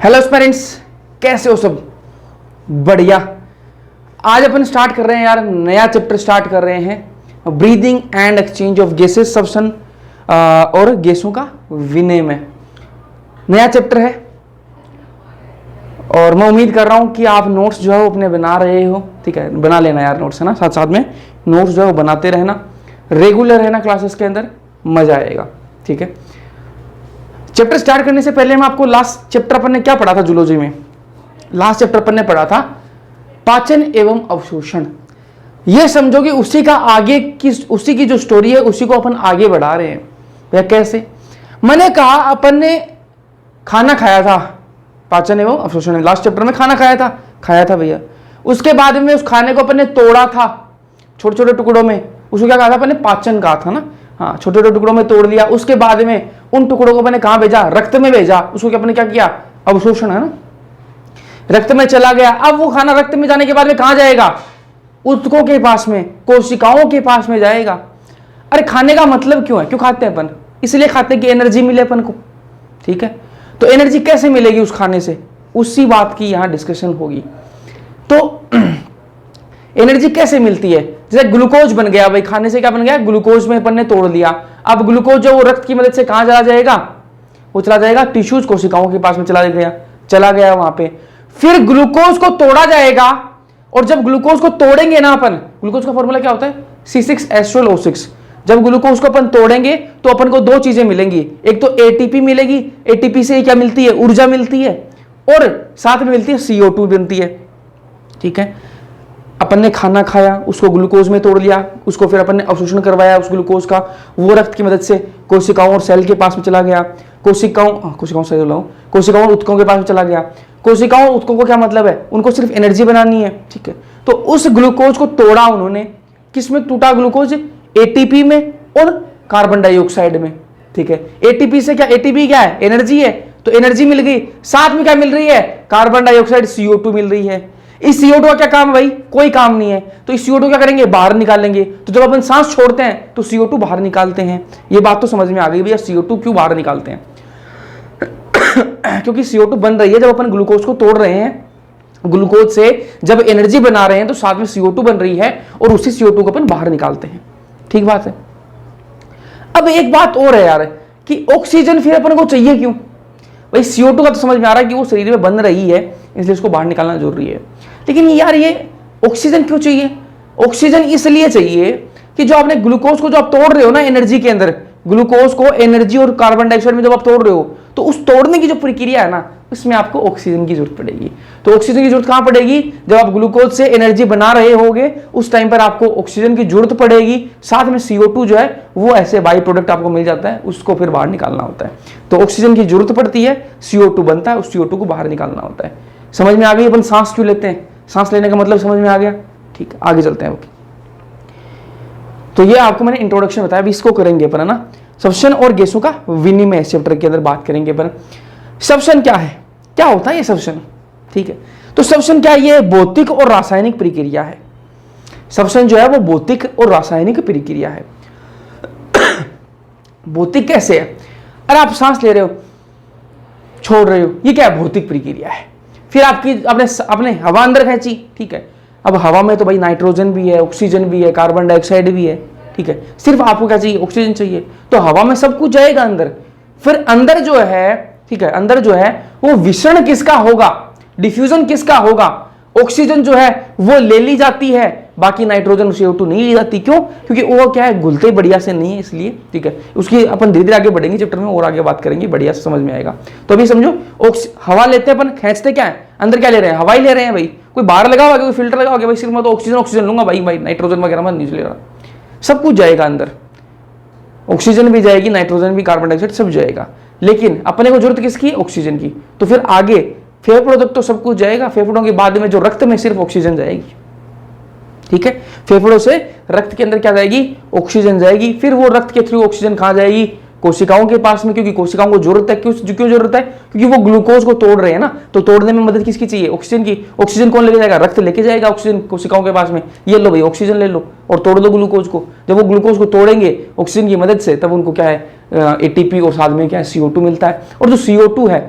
Hello parents, कैसे हो सब? बढ़िया। आज अपन स्टार्ट कर रहे हैं यार, नया चैप्टर स्टार्ट कर रहे हैं, breathing and exchange of gases, substance और गैसों का विनिमय। नया चैप्टर है और मैं उम्मीद कर रहा हूं कि आप नोट्स जो है वो अपने बना रहे हो। ठीक है, बना लेना यार नोट्स, है ना, साथ साथ में नोट्स जो है वो बनाते रहना, रेगुलर रहना क्लासेस के अंदर, मजा आएगा। ठीक है, चैप्टर स्टार्ट करने से पहले मैं आपको लास्ट चैप्टर अपन ने क्या पढ़ा था जूलॉजी में। लास्ट चैप्टर अपन ने पढ़ा था पाचन एवं अवशोषण। ये समझो कि उसी का आगे की, उसी की जो स्टोरी है उसी को अपन आगे बढ़ा रहे हैं। वह कैसे? मैंने कहा अपन ने खाना खाया था, पाचन एवं अवशोषण, लास्ट चैप्टर में खाना खाया था भैया। उसके बाद में उस खाने को अपन ने तोड़ा था छोटे छोटे टुकड़ों में, उसको क्या कहा था अपन ने? पाचन कहा था ना। हाँ, छोटे छोटे टुकड़ों में तोड़ लिया। उसके बाद में उन टुकड़ों को मैंने कहां भेजा? रक्त में भेजा। उसको क्या अपने क्या किया? अवशोषण, है ना, रक्त में चला गया। अब वो खाना रक्त में जाने के बाद में कहां जाएगा? ऊतकों के पास में, कोशिकाओं के पास में जाएगा। अरे खाने का मतलब क्यों है? क्यों खाते हैं अपन? इसलिए खाते हैं कि एनर्जी मिले अपन को। ठीक है, तो एनर्जी कैसे मिलेगी उस खाने से? उसी बात की यहां डिस्कशन होगी। तो एनर्जी कैसे मिलती है? जैसे ग्लूकोज बन गया भाई, खाने से क्या बन गया? ग्लूकोज में अपन ने तोड़ लिया। अब ग्लूकोज जो वो रक्त की मदद से कहां चला जाएगा? वो चला जाएगा टिश्यूज, कोशिकाओं के पास में चला गया वहां पे। फिर ग्लूकोज को तोड़ा जाएगा, और जब ग्लूकोज को तोड़ेंगे ना अपन, ग्लूकोज का फॉर्मूला क्या होता है? C6H12O6। जब ग्लूकोज को अपन तोड़ेंगे तो अपन को दो चीजें मिलेंगी। एक तो एटीपी मिलेगी, एटीपी से क्या मिलती है? ऊर्जा मिलती है, और साथ में मिलती है CO2 बनती है। ठीक है, अपन ने खाना खाया, उसको ग्लूकोज में तोड़ लिया, उसको फिर अपन ने अवशोषण करवाया उस ग्लूकोज का, वो रक्त की मदद से कोशिकाओं और सेल के पास में चला गया। कोशिकाओं और ऊतकों के पास में चला गया। कोशिकाओं और ऊतकों को क्या मतलब है? उनको सिर्फ एनर्जी बनानी है। ठीक है, तो उस ग्लूकोज को तोड़ा उन्होंने। किस में टूटा ग्लूकोज? एटीपी में और कार्बन डाइऑक्साइड में। ठीक है, एटीपी से क्या? एटीपी क्या है? एनर्जी है, तो एनर्जी मिल गई। साथ में क्या मिल रही है? कार्बन डाइऑक्साइड, CO2 मिल रही है। इस CO2 का क्या काम है भाई? कोई काम नहीं है। तो इस CO2 क्या करेंगे? बाहर निकालेंगे। तो जब अपन सांस छोड़ते हैं तो CO2 बाहर निकालते हैं। ये बात तो समझ में आ गई भैया, CO2 क्यों बाहर निकालते हैं? क्योंकि CO2 बन रही है जब अपन ग्लूकोज को तोड़ रहे हैं, ग्लूकोज से जब एनर्जी बना रहे हैं तो साथ में CO2 बन रही है, और उसी CO2 को अपन बाहर निकालते हैं। ठीक बात है। अब एक बात और है यार, कि ऑक्सीजन फिर अपन को चाहिए क्यों भाई? CO2 का तो समझ में आ रहा है कि वो शरीर में बन रही है, इसलिए उसको बाहर निकालना जरूरी है। लेकिन यार ये ऑक्सीजन क्यों चाहिए? ऑक्सीजन इसलिए चाहिए कि जो आपने ग्लूकोज को जो आप तोड़ रहे हो ना एनर्जी के अंदर, ग्लूकोज को एनर्जी और कार्बन डाइऑक्साइड में जब आप तोड़ रहे हो, तो उस तोड़ने की जो प्रक्रिया है ना, उसमें आपको ऑक्सीजन की जरूरत पड़ेगी। तो ऑक्सीजन की जरूरत कहां पड़ेगी? जब आप ग्लूकोज से एनर्जी बना रहे होगे उस टाइम पर आपको ऑक्सीजन की जरूरत पड़ेगी। साथ में CO2 जो है वो ऐसे बाई प्रोडक्ट आपको मिल जाता है, उसको फिर बाहर निकालना होता है। तो ऑक्सीजन की जरूरत पड़ती है, CO2 बनता है, उस CO2 को बाहर निकालना होता है। समझ में आ गई? अपन सांस क्यों लेते हैं? सांस लेने का मतलब समझ में आ गया? ठीक है, आगे चलते हैं। तो ये आपको मैंने इंट्रोडक्शन बताया, अभी इसको करेंगे अपन, है ना, सब्सटेंस और गैसों का विनिमय चैप्टर के अंदर बात करेंगे अपन। सब्सटेंस क्या है? क्या होता है ये सब्सटेंस? ठीक है, तो सब्सटेंस क्या है? ये भौतिक और रासायनिक प्रक्रिया है। सब्सटेंस जो है वो भौतिक और रासायनिक प्रक्रिया है। भौतिक कैसे है? अरे आप सांस ले रहे हो, छोड़ रहे हो, ये क्या है? भौतिक प्रक्रिया है। फिर आपने हवा अंदर खींची। ठीक है, अब हवा में तो भाई नाइट्रोजन भी है, ऑक्सीजन भी है, कार्बन डाइऑक्साइड भी है। ठीक है, सिर्फ आपको क्या चाहिए? ऑक्सीजन चाहिए। तो हवा में सब कुछ जाएगा अंदर। फिर अंदर जो है, ठीक है, अंदर जो है वो विसरण किसका होगा? डिफ्यूजन किसका होगा? ऑक्सीजन जो है वो ले ली जाती है, बाकी नाइट्रोजन CO2 नहीं ली जाती। क्यों? क्योंकि वो क्या है, घुलते बढ़िया से नहीं है, इसलिए। ठीक है, उसकी अपन धीरे धीरे आगे बढ़ेंगे चैप्टर में और आगे बात करेंगे, बढ़िया से समझ में आएगा। तो अभी समझो, हवा लेते हैं अपन, खींचते क्या है? अंदर क्या ले रहे हैं? हवा ही ले रहे हैं भाई। कोई बाहर लगा हुआ, कोई फिल्टर लगा हुआ भाई? सिर्फ मैं तो ऑक्सीजन लूंगा भाई, नाइट्रोजन वगैरह मैं नहीं ले रहा। सब कुछ जाएगा अंदर, ऑक्सीजन भी जाएगी, नाइट्रोजन भी, कार्बन डाइऑक्साइड सब जाएगा। लेकिन अपने को जरूरत किसकी? ऑक्सीजन की। तो फिर आगे फेफड़ों तक तो सब कुछ जाएगा, फेफड़ों के बाद में जो रक्त में सिर्फ ऑक्सीजन जाएगी। ठीक है, फेफड़ों से रक्त के अंदर क्या जाएगी? ऑक्सीजन जाएगी। फिर वो रक्त के थ्रू ऑक्सीजन कहां जाएगी? कोशिकाओं के पास में, क्योंकि कोशिकाओं को जरूरत है। क्यों जरूरत है? क्योंकि वो ग्लूकोज को तोड़ रहे हैं ना, तो तोड़ने में मदद किसकी चाहिए? ऑक्सीजन की। ऑक्सीजन कौन लेके जाएगा? रक्त लेके जाएगा ऑक्सीजन कोशिकाओं के पास में। ये लो भाई ऑक्सीजन ले लो और तोड़ दो ग्लूकोज को। जब वो ग्लूकोज को तोड़ेंगे ऑक्सीजन की मदद से, तब उनको क्या है? ATP और साथ में क्या है? CO2 मिलता है। और जो CO2 है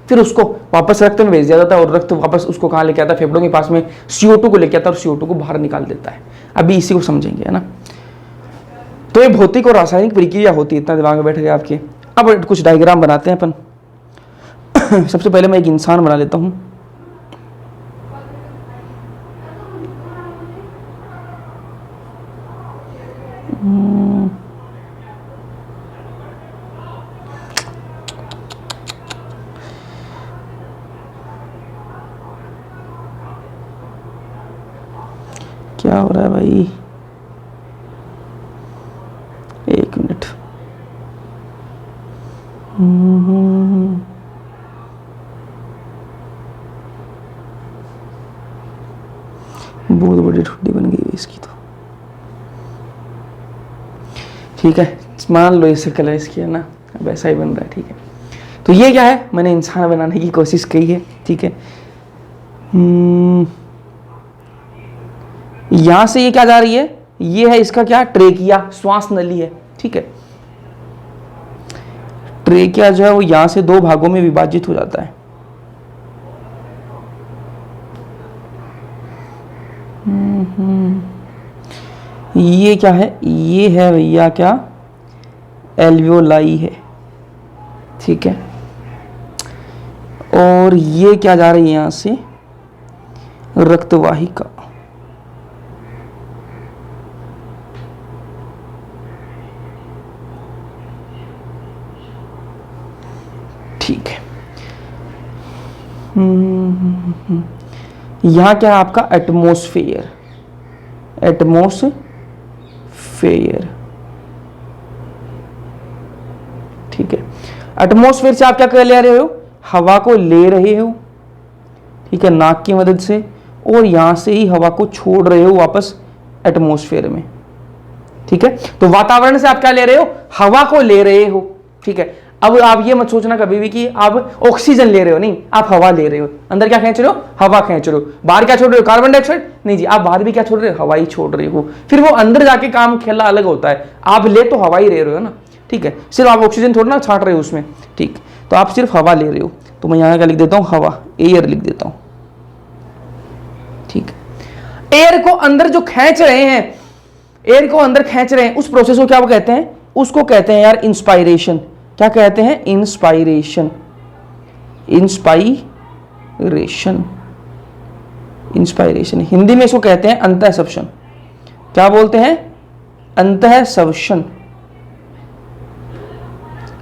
फिर उसको वापस रक्त में भेज दिया जाता है और रक्त वापस उसको कहाँ लेके आता है, फेफड़ों के पास में CO2 को लेके आता है और CO2 को बाहर निकाल देता है। अभी इसी को समझेंगे, है ना। तो ये भौतिक और रासायनिक प्रक्रिया होती है, इतना दिमाग में बैठ गया आपके। अब कुछ डायग्राम बनाते हैं अपन। सबसे पहले मैं एक इंसान बना लेता हूँ। क्या हो रहा है भाई, एक मिनट। बहुत बड़ी ठुड्डी बन गई है इसकी तो। ठीक है, मान लो इसे कलर इसकी है ना, वैसा ही बन रहा है। ठीक है, तो ये क्या है, मैंने इंसान बनाने की कोशिश की है। ठीक है, यहां से ये क्या जा रही है, ये है इसका क्या, ट्रेकिया, श्वास नली है। ठीक है, ट्रेकिया जो है वो यहां से दो भागों में विभाजित हो जाता है। ये क्या है, ये है भैया क्या, एल्वियोलाई है। ठीक है, और ये क्या जा रही है यहां से, रक्तवाहिका। ठीक है, यहां क्या है आपका, एटमॉस्फेयर, एटमॉस्फेयर। ठीक है, एटमॉस्फेयर से आप क्या कर ले रहे हो, हवा को ले रहे हो। ठीक है, नाक की मदद से, और यहां से ही हवा को छोड़ रहे हो वापस एटमॉस्फेयर में। ठीक है, तो वातावरण से आप क्या ले रहे हो, हवा को ले रहे हो। ठीक है, अब आप ये मत सोचना कभी भी कि आप ऑक्सीजन ले रहे हो, नहीं, आप हवा ले रहे हो। अंदर क्या खींच रहे हो, हवा खींच रहे हो। बाहर क्या छोड़ रहे हो, कार्बन डाइऑक्साइड, नहीं जी, आप बाहर भी क्या छोड़ रहे हो, हवा ही छोड़ रहे हो। फिर वो अंदर जाके काम खेला अलग होता है, आप ले तो हवा ही ले रहे हो ना। ठीक है, सिर्फ आप ऑक्सीजन थोड़ा ना छाट रहे हो उसमें। ठीक, तो आप सिर्फ हवा ले रहे हो। तो मैं यहां क्या लिख देता हूं, हवा, एयर लिख देता हूं। ठीक, एयर को अंदर जो खींच रहे हैं, एयर को अंदर खींच रहे हैं, उस प्रोसेस को क्या वो कहते हैं, उसको कहते हैं यार इंस्पायरेशन। क्या कहते हैं, इंस्पायरेशन, इंस्पायरेशन, इंस्पायरेशन। हिंदी में इसको कहते हैं अंतःश्वसन। क्या बोलते हैं, अंतःश्वसन,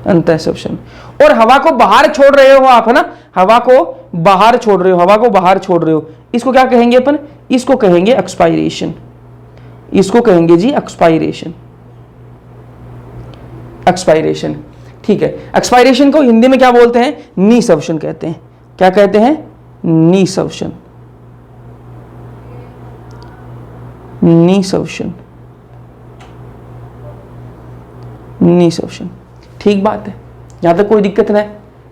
अंतःश्वसन। और हवा को बाहर छोड़ रहे हो आप, है ना, हवा को बाहर छोड़ रहे हो, हवा को बाहर छोड़ रहे हो, इसको क्या कहेंगे अपन, इसको कहेंगे एक्सपायरेशन। इसको कहेंगे जी एक्सपायरेशन, एक्सपायरेशन। ठीक है, एक्सपायरेशन को हिंदी में क्या बोलते हैं, निःश्वसन कहते हैं। क्या कहते हैं, निःश्वसन, निःश्वसन, निःश्वसन। ठीक बात है, यहां तक कोई दिक्कत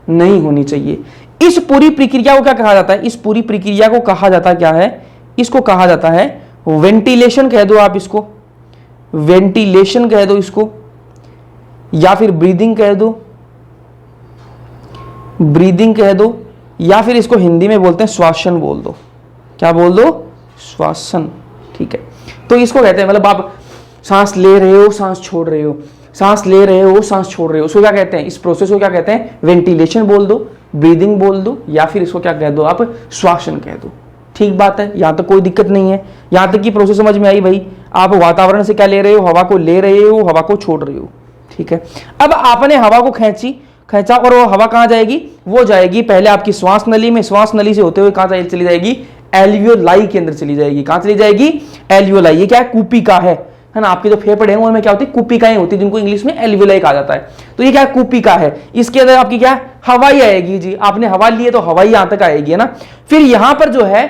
नहीं होनी चाहिए। इस पूरी प्रक्रिया को क्या कहा जाता है, इस पूरी प्रक्रिया को कहा जाता क्या है, इसको कहा जाता है वेंटिलेशन कह दो आप इसको, वेंटिलेशन कह दो इसको, या फिर ब्रीदिंग कह दो, ब्रीदिंग कह दो, या फिर इसको हिंदी में बोलते हैं श्वासन बोल दो। क्या बोल दो, श्वासन। ठीक है, तो इसको कहते हैं, मतलब आप सांस ले रहे हो, सांस छोड़ रहे हो, सांस ले रहे हो, सांस छोड़ रहे हो, उसको क्या कहते हैं, इस प्रोसेस को क्या कहते हैं, वेंटिलेशन बोल दो, ब्रीदिंग बोल दो, या फिर इसको क्या कह दो आप, श्वासन कह दो। ठीक बात है, यहां तक कोई दिक्कत नहीं है। यहां तक की प्रोसेस समझ में आई भाई। आप वातावरण से क्या ले रहे हो, हवा को ले रहे हो, हवा को छोड़ रहे हो। ठीक है, अब आपने हवा को खींचा और वो हवा कहां जाएगी, वो जाएगी पहले आपकी श्वास नली में, श्वास नली से होते हुए कहां चली जाएगी, एल्वियोलाई के अंदर चली जाएगी। कहां चली जाएगी, एल्वियोलाई। ये क्या है, कूपिका है ना, आपके जो फेफड़े हैं उनमें क्या होती है, कूपिकाएं होती है, जिनको इंग्लिश में एल्वियोलाई कहा जाता है। तो ये क्या है, कूपिका है, इसके अंदर आपकी क्या हवा ही आएगी जी। आपने हवा ली है तो हवा ही यहां तक आएगी, है ना। फिर यहां पर जो है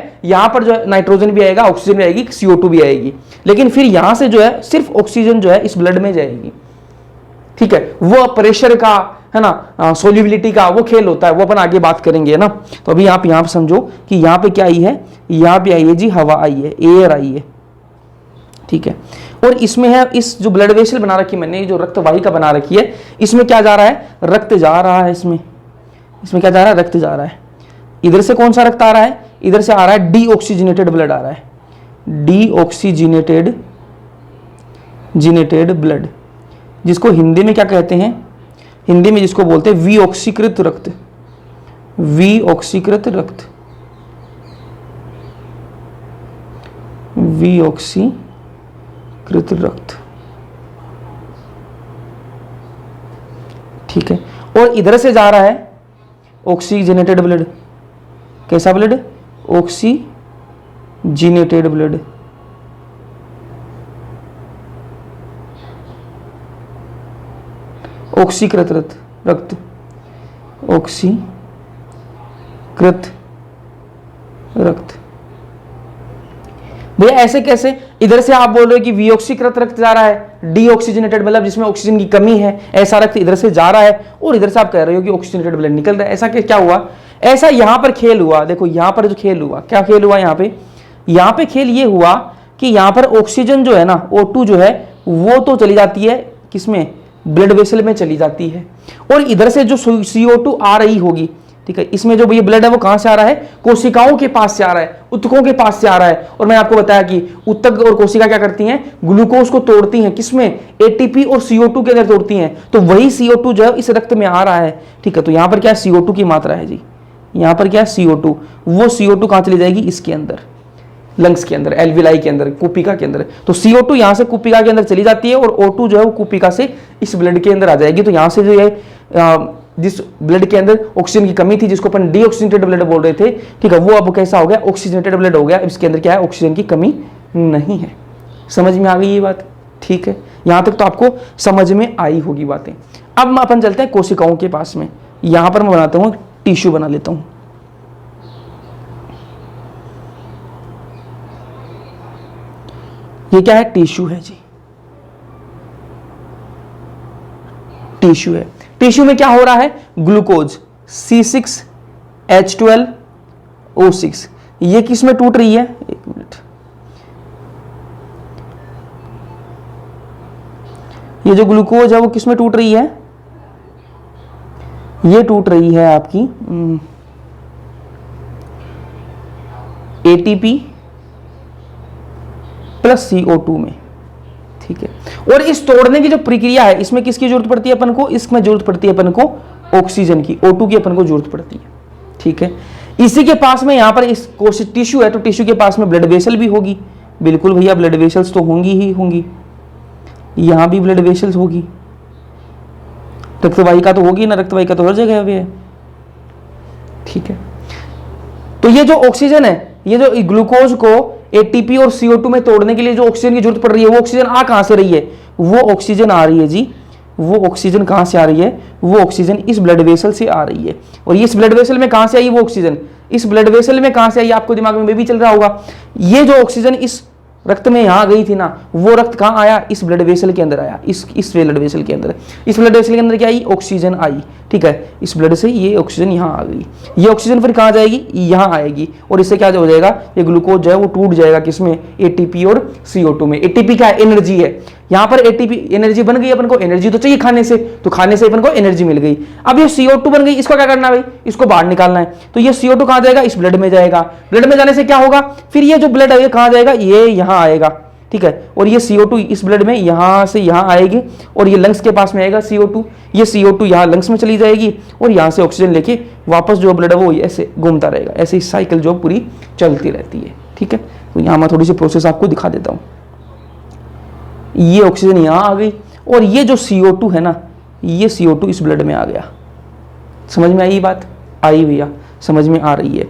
नाइट्रोजन भी आएगा, ऑक्सीजन भी आएगी, CO2 भी आएगी, लेकिन फिर यहां से जो है सिर्फ ऑक्सीजन जो है इस ब्लड में जाएगी। ठीक है, वो प्रेशर का, है ना, सोल्यूबिलिटी का वो खेल होता है, वो अपन आगे बात करेंगे, है ना। तो अभी आप यहां पर समझो कि यहां पे क्या आई है, यहां पे आई है जी हवा आई है, एयर आई है। ठीक है, और इसमें है, इस जो ब्लड वेसल बना रखी मैंने, जो रक्त वाहिका बना रखी है, इसमें क्या जा रहा है, रक्त जा रहा है इसमें, इसमें क्या जा रहा है, रक्त जा रहा है। इधर से कौन सा रक्त आ रहा है, इधर से आ रहा है डीऑक्सीजनेटेड ब्लड आ रहा है, डीऑक्सीजनेटेड ब्लड, जिसको हिंदी में क्या कहते हैं, हिंदी में जिसको बोलते हैं विऑक्सीकृत रक्त, विऑक्सीकृत रक्त, विऑक्सीकृत रक्त, ठीक है। और इधर से जा रहा है ऑक्सीजनेटेड ब्लड, कैसा ब्लड, ऑक्सीजनेटेड ब्लड, ऑक्सीकृत रक्त, ऑक्सीकृत रक्त। भैया ऐसे कैसे, इधर से आप बोल रहे हो कि विऑक्सीकृत रक्त जा रहा है, डीऑक्सीजनेटेड मतलब जिसमें ऑक्सीजन की कमी है, ऐसा रक्त इधर से जा रहा है, और इधर से आप कह रहे हो कि ऑक्सीजनेटेड ब्लड निकल रहा है। ऐसा क्या हुआ, ऐसा यहां पर खेल हुआ, देखो यहां पर जो खेल हुआ, क्या खेल हुआ यहां पे खेल ये हुआ कि यहां पर ऑक्सीजन जो है ना, O2 जो है वो तो चली जाती है किसमें, ब्लड वेसल में चली जाती है, और इधर से जो CO2 आ रही होगी, ठीक है, इसमें जो ये ब्लड है वो कहां से आ रहा है, कोशिकाओं के पास से आ रहा है, ऊतकों के पास से आ रहा है। और मैंने आपको बताया कि ऊतक और कोशिका क्या करती हैं, ग्लूकोज को तोड़ती हैं, किसमें, ATP और CO2 के अंदर तोड़ती हैं। तो वही CO2 जो है इस रक्त में आ रहा है, ठीक है। तो यहां पर क्या CO2 की मात्रा है जी, यहां पर क्या CO2, वो CO2 कहां चली जाएगी, इसके अंदर, लंग्स के अंदर, एल्विलाई के अंदर, कुपिका के अंदर। तो CO2 यहां से कुपिका के अंदर चली जाती है, और O2 जो है वो कुपिका से इस ब्लड के अंदर आ जाएगी। तो यहां से जो है जिस ब्लड के अंदर ऑक्सीजन की कमी थी, जिसको अपन डीऑक्सीजनेटेड ब्लड बोल रहे थे, ठीक है, वो अब कैसा हो गया, ऑक्सीजनेटेड ब्लड हो गया। इसके अंदर क्या है, ऑक्सीजन की कमी नहीं है। समझ में आ गई ये बात, ठीक है। यहां तक तो आपको समझ में आई होगी बातें। अब अपन चलते हैं कोशिकाओं के पास में। यहां पर मैं बनाता हूं टिश्यू बना लेता हूं, ये क्या है, टिश्यू है जी, टिश्यू है। टिश्यू में क्या हो रहा है, ग्लूकोज C6H12O6, ये किस में टूट रही है, एक मिनट, ये जो ग्लूकोज है वो किस में टूट रही है, ये टूट रही है आपकी ATP प्लस CO2 में, ठीक है। और इस तोड़ने की जो प्रक्रिया है, इसमें किसकी जरूरत पड़ती है अपन को, इसमें जरूरत पड़ती है अपन को ऑक्सीजन की, O2 की अपन को जरूरत पड़ती है, ठीक है। इसी के पास में यहां पर इस टिश्यू है, तो टिश्यू के पास में ब्लड वेसल भी होगी, बिल्कुल भैया ब्लड वेसल्स तो होंगी ही होंगी, यहां भी ब्लड वेसल्स होगी, रक्तवाहिका तो होगी ना, रक्तवाहिका तो हर जगह है, ठीक है। तो ये जो ऑक्सीजन है, ये जो ग्लूकोज को ATP और CO2 में तोड़ने के लिए जो ऑक्सीजन की जरूरत पड़ रही है, वो ऑक्सीजन आ कहां से रही है, वो ऑक्सीजन आ रही है जी, वो ऑक्सीजन कहां से आ रही है, वो ऑक्सीजन इस ब्लड वेसल से आ रही है। और इस ब्लड वेसल में कहां से आई वो ऑक्सीजन, इस ब्लड वेसल में कहां से आई, आपको दिमाग में भी चल रहा होगा। ये जो ऑक्सीजन इस रक्त में यहां गई थी ना, वो रक्त कहां आया, इस ब्लड वेसल के अंदर आया, इस ब्लड वेसल के अंदर, इस ब्लड वेसल के अंदर क्या आई, ऑक्सीजन आई, ठीक है। इस ब्लड से ये ऑक्सीजन यहां आ गई, ये ऑक्सीजन फिर कहां जाएगी, यहां आएगी, और इससे क्या हो जाएगा, ये ग्लूकोज जो है वो टूट जाएगा किसमें, ATP और CO2 में। ATP क्या है, एनर्जी है, यहां पर ATP एनर्जी बन गई, अपन को एनर्जी तो चाहिए खाने से, तो खाने से अपन को एनर्जी मिल गई। अब ये CO2 बन गई, इसको क्या करना है भाई, इसको बाहर निकालना है। तो ये CO2 कहां जाएगा, इस ब्लड में जाएगा, ब्लड में जाने से क्या होगा, फिर ये जो ब्लड है ये कहां जाएगा, ये यहां आएगा, ठीक है। और ये CO2 इस ब्लड में यहां से यहां आएगी, और ये लंग्स के पास में आएगा CO2, ये CO2 यहां लंग्स में चली जाएगी, और यहां से ऑक्सीजन लेके वापस जो ब्लड है वो ऐसे घूमता रहेगा, ऐसे ही साइकिल जो पूरी चलती रहती है, ठीक है। तो यहां मैं थोड़ी सी प्रोसेस आपको दिखा देता हूं। ये ऑक्सीजन यहां आ गई, और ये जो CO2 है ना, ये CO2 इस ब्लड में आ गया। समझ में आई बात, आई भैया, समझ में आ रही है।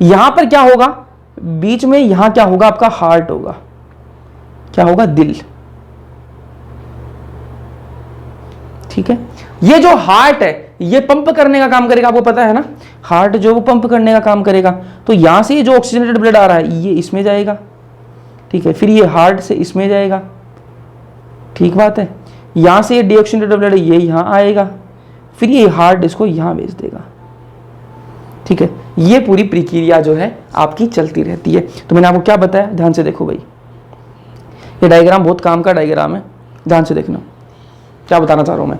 यहां पर क्या होगा, बीच में यहां क्या होगा, आपका हार्ट होगा, क्या होगा, दिल, ठीक है। ये जो हार्ट है ये पंप करने का काम करेगा, आपको पता है ना, हार्ट जो वो पंप करने का काम करेगा। तो यहां से ये जो ऑक्सीजनेटेड ब्लड आ रहा है ये इसमें जाएगा, ठीक है, फिर ये हार्ट से इसमें जाएगा, ठीक बात है। यहां से ये डीऑक्सीजनेटेड ब्लड ये यहां आएगा, फिर ये हार्ट इसको यहां भेज देगा, ठीक है। ये पूरी प्रक्रिया जो है आपकी चलती रहती है। तो मैंने आपको क्या बताया, ध्यान से देखो भाई, ये डायग्राम बहुत काम का डायग्राम है, ध्यान से देखना क्या बताना चाह रहा हूं मैं।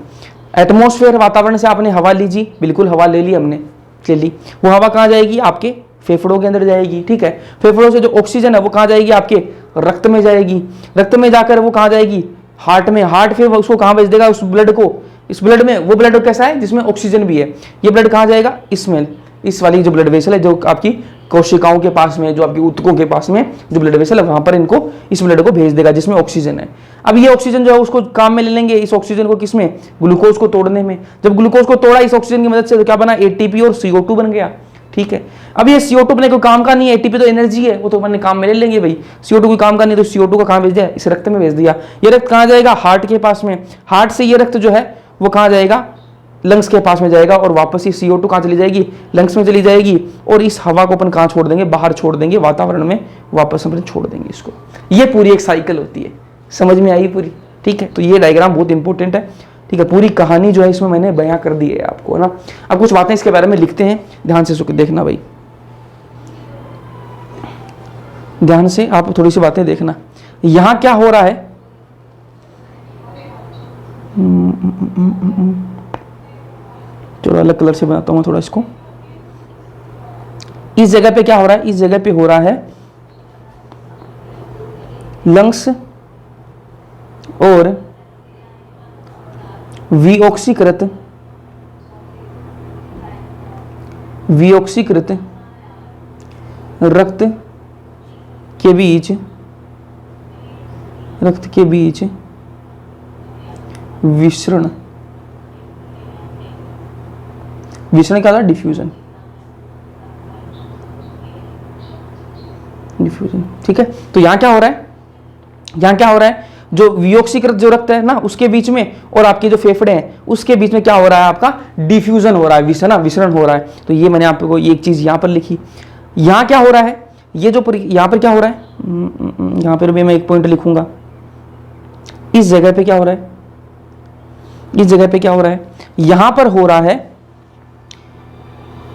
एटमॉस्फेयर, वातावरण से आपने हवा लीजिए, बिल्कुल हवा ले ली हमने, क्लियरली। वो हवा कहाँ जाएगी, आपके फेफड़ों के अंदर जाएगी, ठीक है। फेफड़ों से जो ऑक्सीजन है वो कहाँ जाएगी, आपके रक्त में जाएगी, रक्त में जाकर वो कहाँ जाएगी, हार्ट में, हार्ट फिर उसको कहाँ भेज देगा, उस ब्लड को, इस ब्लड में, वो ब्लड कैसा है जिसमें ऑक्सीजन भी है, ये ब्लड कहाँ जाएगा, इसमें, इस वाली जो ब्लड वेसल है जो आपकी कोशिकाओं के पास में, जो आपकी ऊतकों के पास में जो ब्लड वेसल है, वहां पर इनको, इस ब्लड को भेज देगा जिसमें ऑक्सीजन है। अब ये ऑक्सीजन जो है उसको काम में ले लेंगे, इस ऑक्सीजन को किसमें, ग्लूकोज को तोड़ने में। जब ग्लूकोज को तोड़ा इस ऑक्सीजन की मदद से तो क्या बना, एटीपी और CO2 बन गया, ठीक है। अब ये CO2 अपने को काम का नहीं है, एटीपी तो एनर्जी है, वो तो अपने काम में ले लेंगे भाई। CO2 को काम का नहीं तो CO2 का कहाँ भेज दिया, इस रक्त में भेज दिया। ये रक्त कहाँ जाएगा, हार्ट के पास में, हार्ट से ये रक्त जो है वो कहाँ जाएगा, लंग्स के पास में जाएगा, और वापस ये CO2 कहाँ चली जाएगी, लंग्स में चली जाएगी, और इस हवा को अपन कहाँ छोड़ देंगे, बाहर छोड़ देंगे, वातावरण में वापस अपन छोड़ देंगे इसको। ये पूरी एक साइकिल होती है, समझ में आई पूरी, ठीक है। तो ये डायग्राम बहुत इंपॉर्टेंट है, ठीक है। पूरी कहानी जो है इसमें मैंने बयां कर दी है आपको ना। अब कुछ बातें इसके बारे में लिखते हैं, ध्यान से देखना भाई, ध्यान से आप थोड़ी सी बातें देखना। यहां क्या हो रहा है, चलो अलग कलर से बनाता हूं थोड़ा इसको। इस जगह पे क्या हो रहा है, इस जगह पे हो रहा है लंग्स और विओक्सीकृत रक्त के बीच विसरण क्या था, डिफ्यूजन, ठीक है। तो यहां क्या हो रहा है, जो वियोक्सीकृत जो रक्त है ना उसके बीच में और आपके जो फेफड़े हैं उसके बीच में क्या हो रहा है, आपका डिफ्यूजन हो रहा है, विसरण हो रहा है। तो ये मैंने आपको एक चीज यहां पर लिखी। यहां क्या हो रहा है, ये जो यहां पर क्या हो रहा है, यहां पर भी मैं एक पॉइंट लिखूंगा। इस जगह पे क्या हो रहा है, यहां पर हो रहा है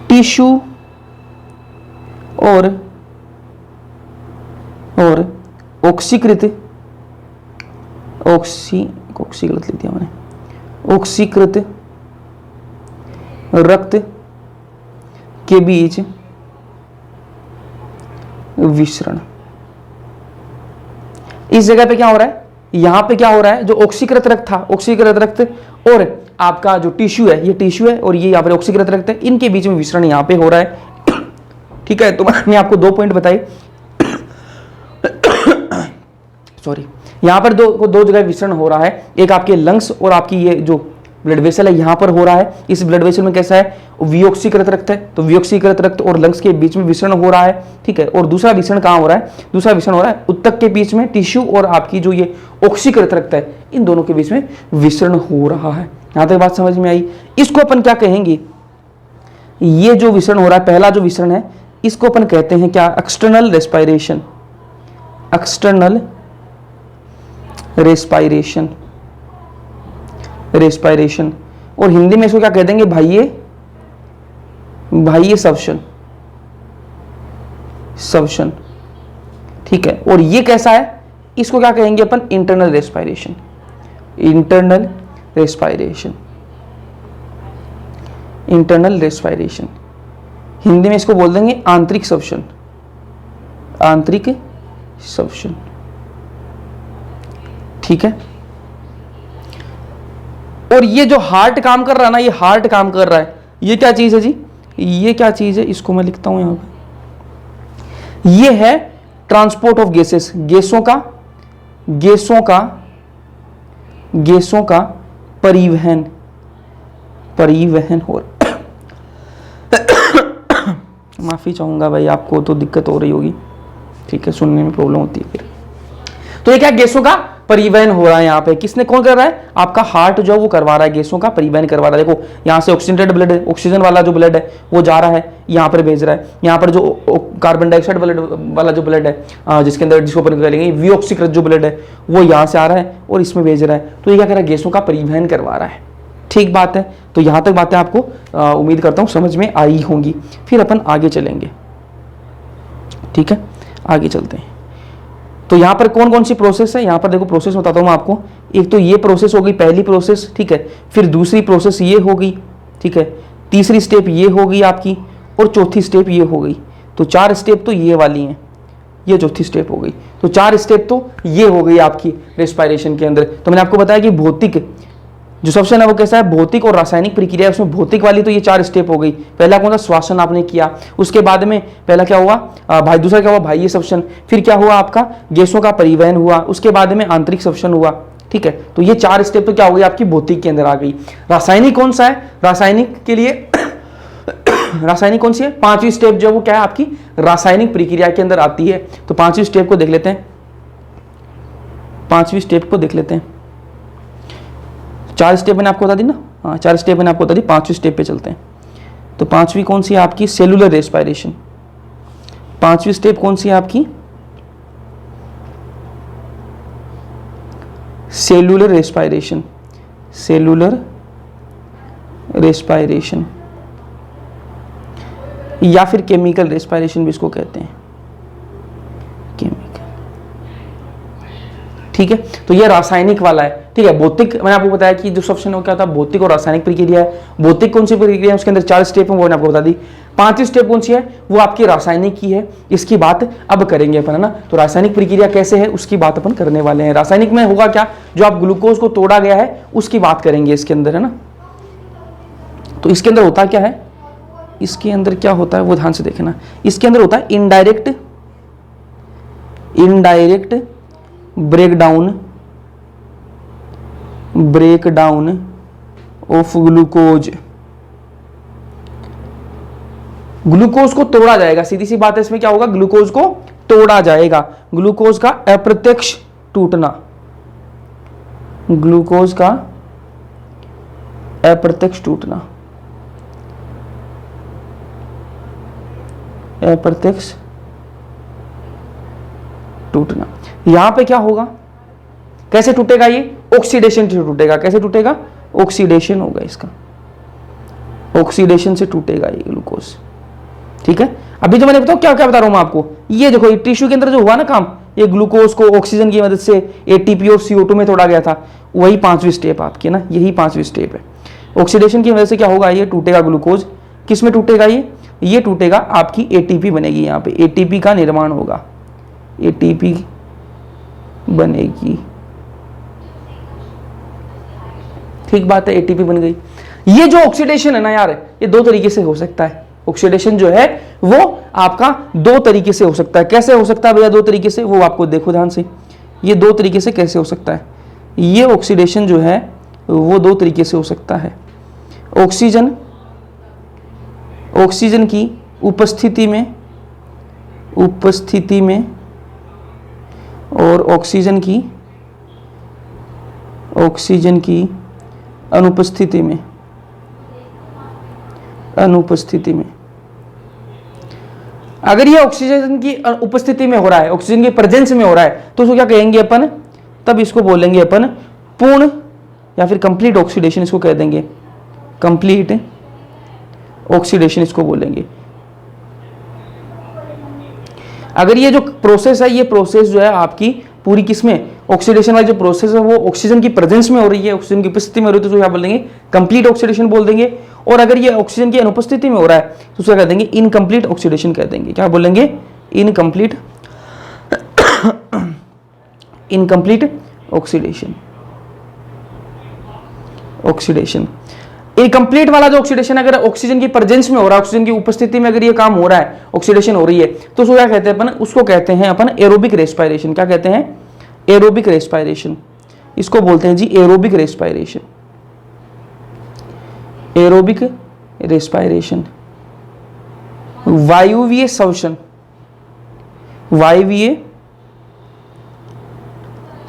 टिश्यू और ऑक्सीकृत गलत लिख दिया मैंने, ऑक्सीकृत रक्त के बीच विसरण। इस जगह पे क्या हो रहा है, यहां पे क्या हो रहा है, जो ऑक्सीकृत रक्त था, ऑक्सीकृत रक्त और आपका जो टिश्यू है, ये टिश्यू है और ये यहाँ पर ऑक्सीकृत रक्त है, इनके बीच में विसरण यहां पे हो रहा है, ठीक है। तो मैंने आपको 2 पॉइंट बताए, सॉरी, यहां पर दो जगह विसरण हो रहा है, एक आपके लंग्स और आपकी ये जो ब्लड वेसल है यहां पर हो रहा है। इस ब्लड वेसल में कैसा है, वियोक्सीकृत रक्त है, तो वियोक्सीकृत रक्त और लंग्स के बीच में विसरण हो रहा है, ठीक है। और दूसरा विसरण कहां हो रहा है, दूसरा विसरण हो रहा है उत्तक के बीच में, टिश्यू और आपकी जो ये ऑक्सीकृत रक्त है इन दोनों के बीच में विसरण हो रहा है। यहां तक बात समझ में आई। इसको अपन क्या कहेंगे, ये जो विसरण हो रहा है, पहला जो विसरण है, इसको अपन कहते हैं क्या, एक्सटर्नल रेस्पिरेशन, एक्सटर्नल रेस्पिरेशन, और हिंदी में इसको क्या कह देंगे, बाह्य श्वसन, ठीक है। और ये कैसा है, इसको क्या कहेंगे अपन, इंटरनल रेस्पिरेशन, हिंदी में इसको बोल देंगे आंतरिक श्वसन, ठीक है। और ये जो हार्ट काम कर रहा है ना, ये हार्ट काम कर रहा है, ये क्या चीज है जी, ये क्या चीज है, इसको मैं लिखता हूं यहां पे, ये है ट्रांसपोर्ट ऑफ गैसेस, गैसों का परिवहन हो रहा। माफी चाहूंगा भाई, आपको तो दिक्कत हो रही होगी, ठीक है, सुनने में प्रॉब्लम होती है फिर। तो ये क्या, गैसों का परिवहन हो रहा है यहाँ पे, किसने, कौन कर रहा है, आपका हार्ट जो वो करवा रहा है, गैसों का परिवहन करवा रहा है। देखो यहाँ से ऑक्सीजनेटेड ब्लड है, ऑक्सीजन वाला जो ब्लड है वो जा रहा है, यहाँ पर भेज रहा है। यहाँ पर जो कार्बन डाइऑक्साइड वाला जो ब्लड है, जिसके अंदर, जिसको अपन कहेंगे विओक्सीकृत जो ब्लड है, वो यहाँ से आ रहा है और इसमें भेज रहा है। तो ये क्या कर रहा है, गैसों का परिवहन करवा रहा है, ठीक बात है। तो यहाँ तक बातें आपको उम्मीद करता हूँ समझ में आई होंगी। फिर अपन आगे चलेंगे, ठीक है, आगे चलते हैं। तो यहाँ पर कौन कौन सी प्रोसेस है, यहाँ पर देखो प्रोसेस बताता हूँ मैं आपको। एक तो ये प्रोसेस हो गई, पहली प्रोसेस, ठीक है। फिर दूसरी प्रोसेस ये होगी, ठीक है। तीसरी स्टेप ये हो गई आपकी, और चौथी स्टेप ये हो गई। तो 4 स्टेप तो ये वाली हैं, ये चौथी स्टेप हो गई। तो 4 स्टेप तो ये हो गई आपकी रेस्पिरेशन के अंदर। तो मैंने आपको बताया कि भौतिक जो सब्शन है वो कैसा है, भौतिक और रासायनिक प्रक्रिया है। उसमें भौतिक वाली तो ये 4 स्टेप हो गई। पहला कौन सा, श्वासन आपने किया। उसके बाद में पहला क्या हुआ भाई, दूसरा क्या हुआ बाह्य सब्शन। फिर क्या हुआ आपका, गैसों का परिवहन हुआ। उसके बाद में आंतरिक सब्शन हुआ। ठीक है, तो ये 4 स्टेप तो क्या हो गई आपकी भौतिक के अंदर आ गई। रासायनिक कौन सा है, रासायनिक के लिए रासायनिक कौन सी है, 5वीं स्टेप जो वो क्या है आपकी रासायनिक प्रक्रिया के अंदर आती है। तो 5वीं स्टेप को देख लेते हैं, 5वीं स्टेप को देख लेते हैं। 4 स्टेप मैंने आपको बता दी ना, हाँ 4 स्टेप मैंने आपको बता दी। 5वीं स्टेप पे चलते हैं। तो 5वीं कौन सी है आपकी, सेलुलर रेस्पिरेशन। 5वीं स्टेप कौन सी है आपकी, सेलुलर रेस्पिरेशन। सेलुलर रेस्पिरेशन या फिर केमिकल रेस्पिरेशन भी इसको कहते हैं, केमिकल। ठीक है, तो ये रासायनिक वाला है। ठीक है, भौतिक मैंने आपको बताया कि जो सब्शन है क्या था, भौतिक और रासायनिक प्रक्रिया है। भौतिक कौन सी प्रक्रिया है, उसके अंदर 4 स्टेप है, वो मैंने आपको बता दी। 5वीं स्टेप कौन सी है, वो आपकी रासायनिक की है। इसकी बात अब करेंगे अपन, है ना। तो रासायनिक प्रक्रिया कैसे है उसकी बात अपन करने वाले हैं। रासायनिक में होगा क्या, जो आप ग्लूकोज को तोड़ा गया है उसकी बात करेंगे इसके अंदर, है ना। तो इसके अंदर होता क्या है, इसके अंदर क्या होता है वो ध्यान से देखना। इसके अंदर होता है indirect breakdown of glucose. Glucose को तोड़ा जाएगा, सीधी सी बात है। इसमें क्या होगा, ग्लूकोज को तोड़ा जाएगा। ग्लूकोज का अप्रत्यक्ष टूटना, ग्लूकोज का अप्रत्यक्ष टूटना, अप्रत्यक्ष टूटना। यहां पे क्या होगा, कैसे टूटेगा ये, ऑक्सीडेशन से टूटेगा। कैसे टूटेगा, ऑक्सीडेशन होगा इसका, ऑक्सीडेशन से टूटेगा ये ग्लूकोज। ठीक है, अभी जो मैंने बताया क्या क्या बता रहा हूं मैं आपको, ये देखो ये टिश्यू के अंदर जो हुआ ना काम, ये ग्लूकोज को ऑक्सीजन की मदद से एटीपी और CO2 में तोड़ा गया था, वही 5वीं स्टेप आपकी ना, यही 5वीं स्टेप है। ऑक्सीडेशन की वजह से क्या होगा, ये टूटेगा ग्लूकोज। किस में टूटेगा ये टूटेगा आपकी एटीपी बनेगी। यहाँ पे एटीपी का निर्माण होगा, एटीपी बनेगी। ठीक बात है, एटीपी बन गई। ये जो ऑक्सीडेशन है ना यार, ये 2 तरीके से हो सकता है। ऑक्सीडेशन जो है वो आपका 2 तरीके से हो सकता है। कैसे हो सकता है भैया 2 तरीके से, वो आपको देखो ध्यान से। ये 2 तरीके से कैसे हो सकता है, ये ऑक्सीडेशन जो है वो 2 तरीके से हो सकता है। ऑक्सीजन की उपस्थिति में और ऑक्सीजन की अनुपस्थिति में। अगर ये ऑक्सीजन की उपस्थिति में हो रहा है, ऑक्सीजन की प्रेजेंस में हो रहा है, तो उसको क्या कहेंगे अपन, तब इसको बोलेंगे अपन पूर्ण या फिर कंप्लीट ऑक्सीडेशन इसको कह देंगे, कंप्लीट ऑक्सीडेशन इसको बोलेंगे। अगर ये जो प्रोसेस है, ये प्रोसेस जो है आपकी पूरी किसमें, ऑक्सीडेशन वाली जो प्रोसेस है वो ऑक्सीजन की प्रेजेंस में हो रही है, ऑक्सीजन की उपस्थिति में हो रही है, तो क्या बोल देंगे, कंप्लीट ऑक्सीडेशन बोल देंगे। और अगर ये ऑक्सीजन की अनुपस्थिति में हो रहा है तो उसका कह देंगे इनकम्प्लीट ऑक्सीडेशन कह देंगे। क्या बोलेंगे, इनकम्प्लीट ऑक्सीडेशन। इनकम्प्लीट वाला जो ऑक्सीडेशन अगर ऑक्सीजन की प्रेजेंस में हो रहा है, ऑक्सीजन की उपस्थिति में अगर ये काम हो रहा है, ऑक्सीडेशन हो रही है, तो उसको क्या कहते हैं अपन, उसको कहते हैं अपन एरोबिक रेस्पिरेशन। क्या कहते हैं, एरोबिक रेस्पिरेशन। इसको बोलते हैं जी एरोबिक रेस्पिरेशन। एरोबिक रेस्पिरेशन, वायुवीय श्वसन, वायुवीय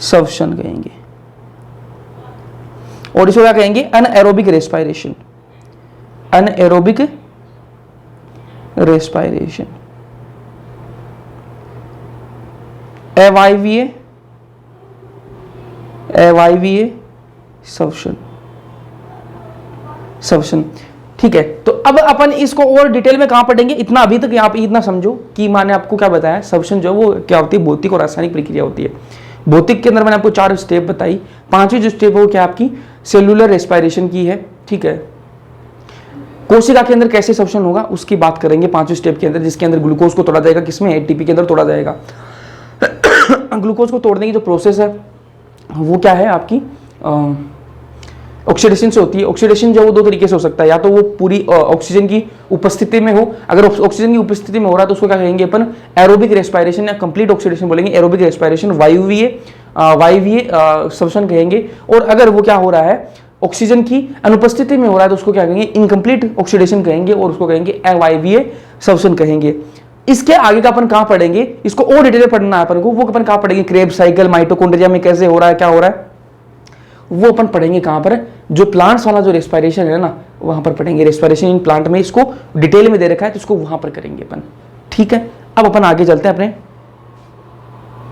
श्वसन कहेंगे। और इसको क्या कहेंगे, अनएरोबिक रेस्पिरेशन। अनएरोबिक रेस्पिरेशन, अवायवीय श्वसन। ठीक है, तो अब अपन इसको और डिटेल में कहां पढ़ेंगे, इतना अभी तक आप इतना समझो कि मैंने आपको क्या बताया, श्वसन जो वो क्या होती है, भौतिक और रासायनिक प्रक्रिया होती है। भौतिक के अंदर मैंने आपको 4 स्टेप बताई। 5वीं जो स्टेप है वो क्या आपकी सेलुलर रेस्पिरेशन की है। ठीक है, कोशिका के अंदर कैसे सब्शन होगा उसकी बात करेंगे 5वें स्टेप के अंदर, जिसके अंदर ग्लूकोज को तोड़ा जाएगा, किसमें, एटीपी के अंदर तोड़ा जाएगा। ग्लूकोज को तोड़ने की जो प्रोसेस है वो क्या है आपकी, ऑक्सीडेशन से होती है। ऑक्सीडेशन जो है वो दो तरीके से हो सकता है, या तो वो पूरी ऑक्सीजन की उपस्थिति में हो, अगर ऑक्सीजन की उपस्थिति में हो रहा है तो उसको क्या कहेंगे अपन, एरोबिक रेस्पिरेशन या कंप्लीट ऑक्सीडेशन बोलेंगे, एरोबिक रेस्पिरेशन, वायवीय सब्शन कहेंगे। और अगर वो क्या हो रहा है, ऑक्सीजन की अनुपस्थिति में हो रहा है तो उसको क्या कहेंगे, इनकम्प्लीट ऑक्सीडेशन कहेंगे, और उसको कहेंगे अवायवीय सब्शन कहेंगे। इसके आगे का अपन कहां पढ़ेंगे, इसको और डिटेल में पढ़ना है अपन को, वो अपन कहां पढ़ेंगे, क्रेब्स साइकिल, माइटोकॉन्ड्रिया में कैसे हो रहा है, क्या हो रहा है, वो अपन पढ़ेंगे कहां पर, जो प्लांट्स वाला जो रेस्पिरेशन है ना वहां पर पढ़ेंगे। रेस्पिरेशन इन प्लांट में इसको डिटेल में दे रखा है तो इसको वहां पर करेंगे अपन, ठीक है। अब अपन आगे चलते हैं, अपने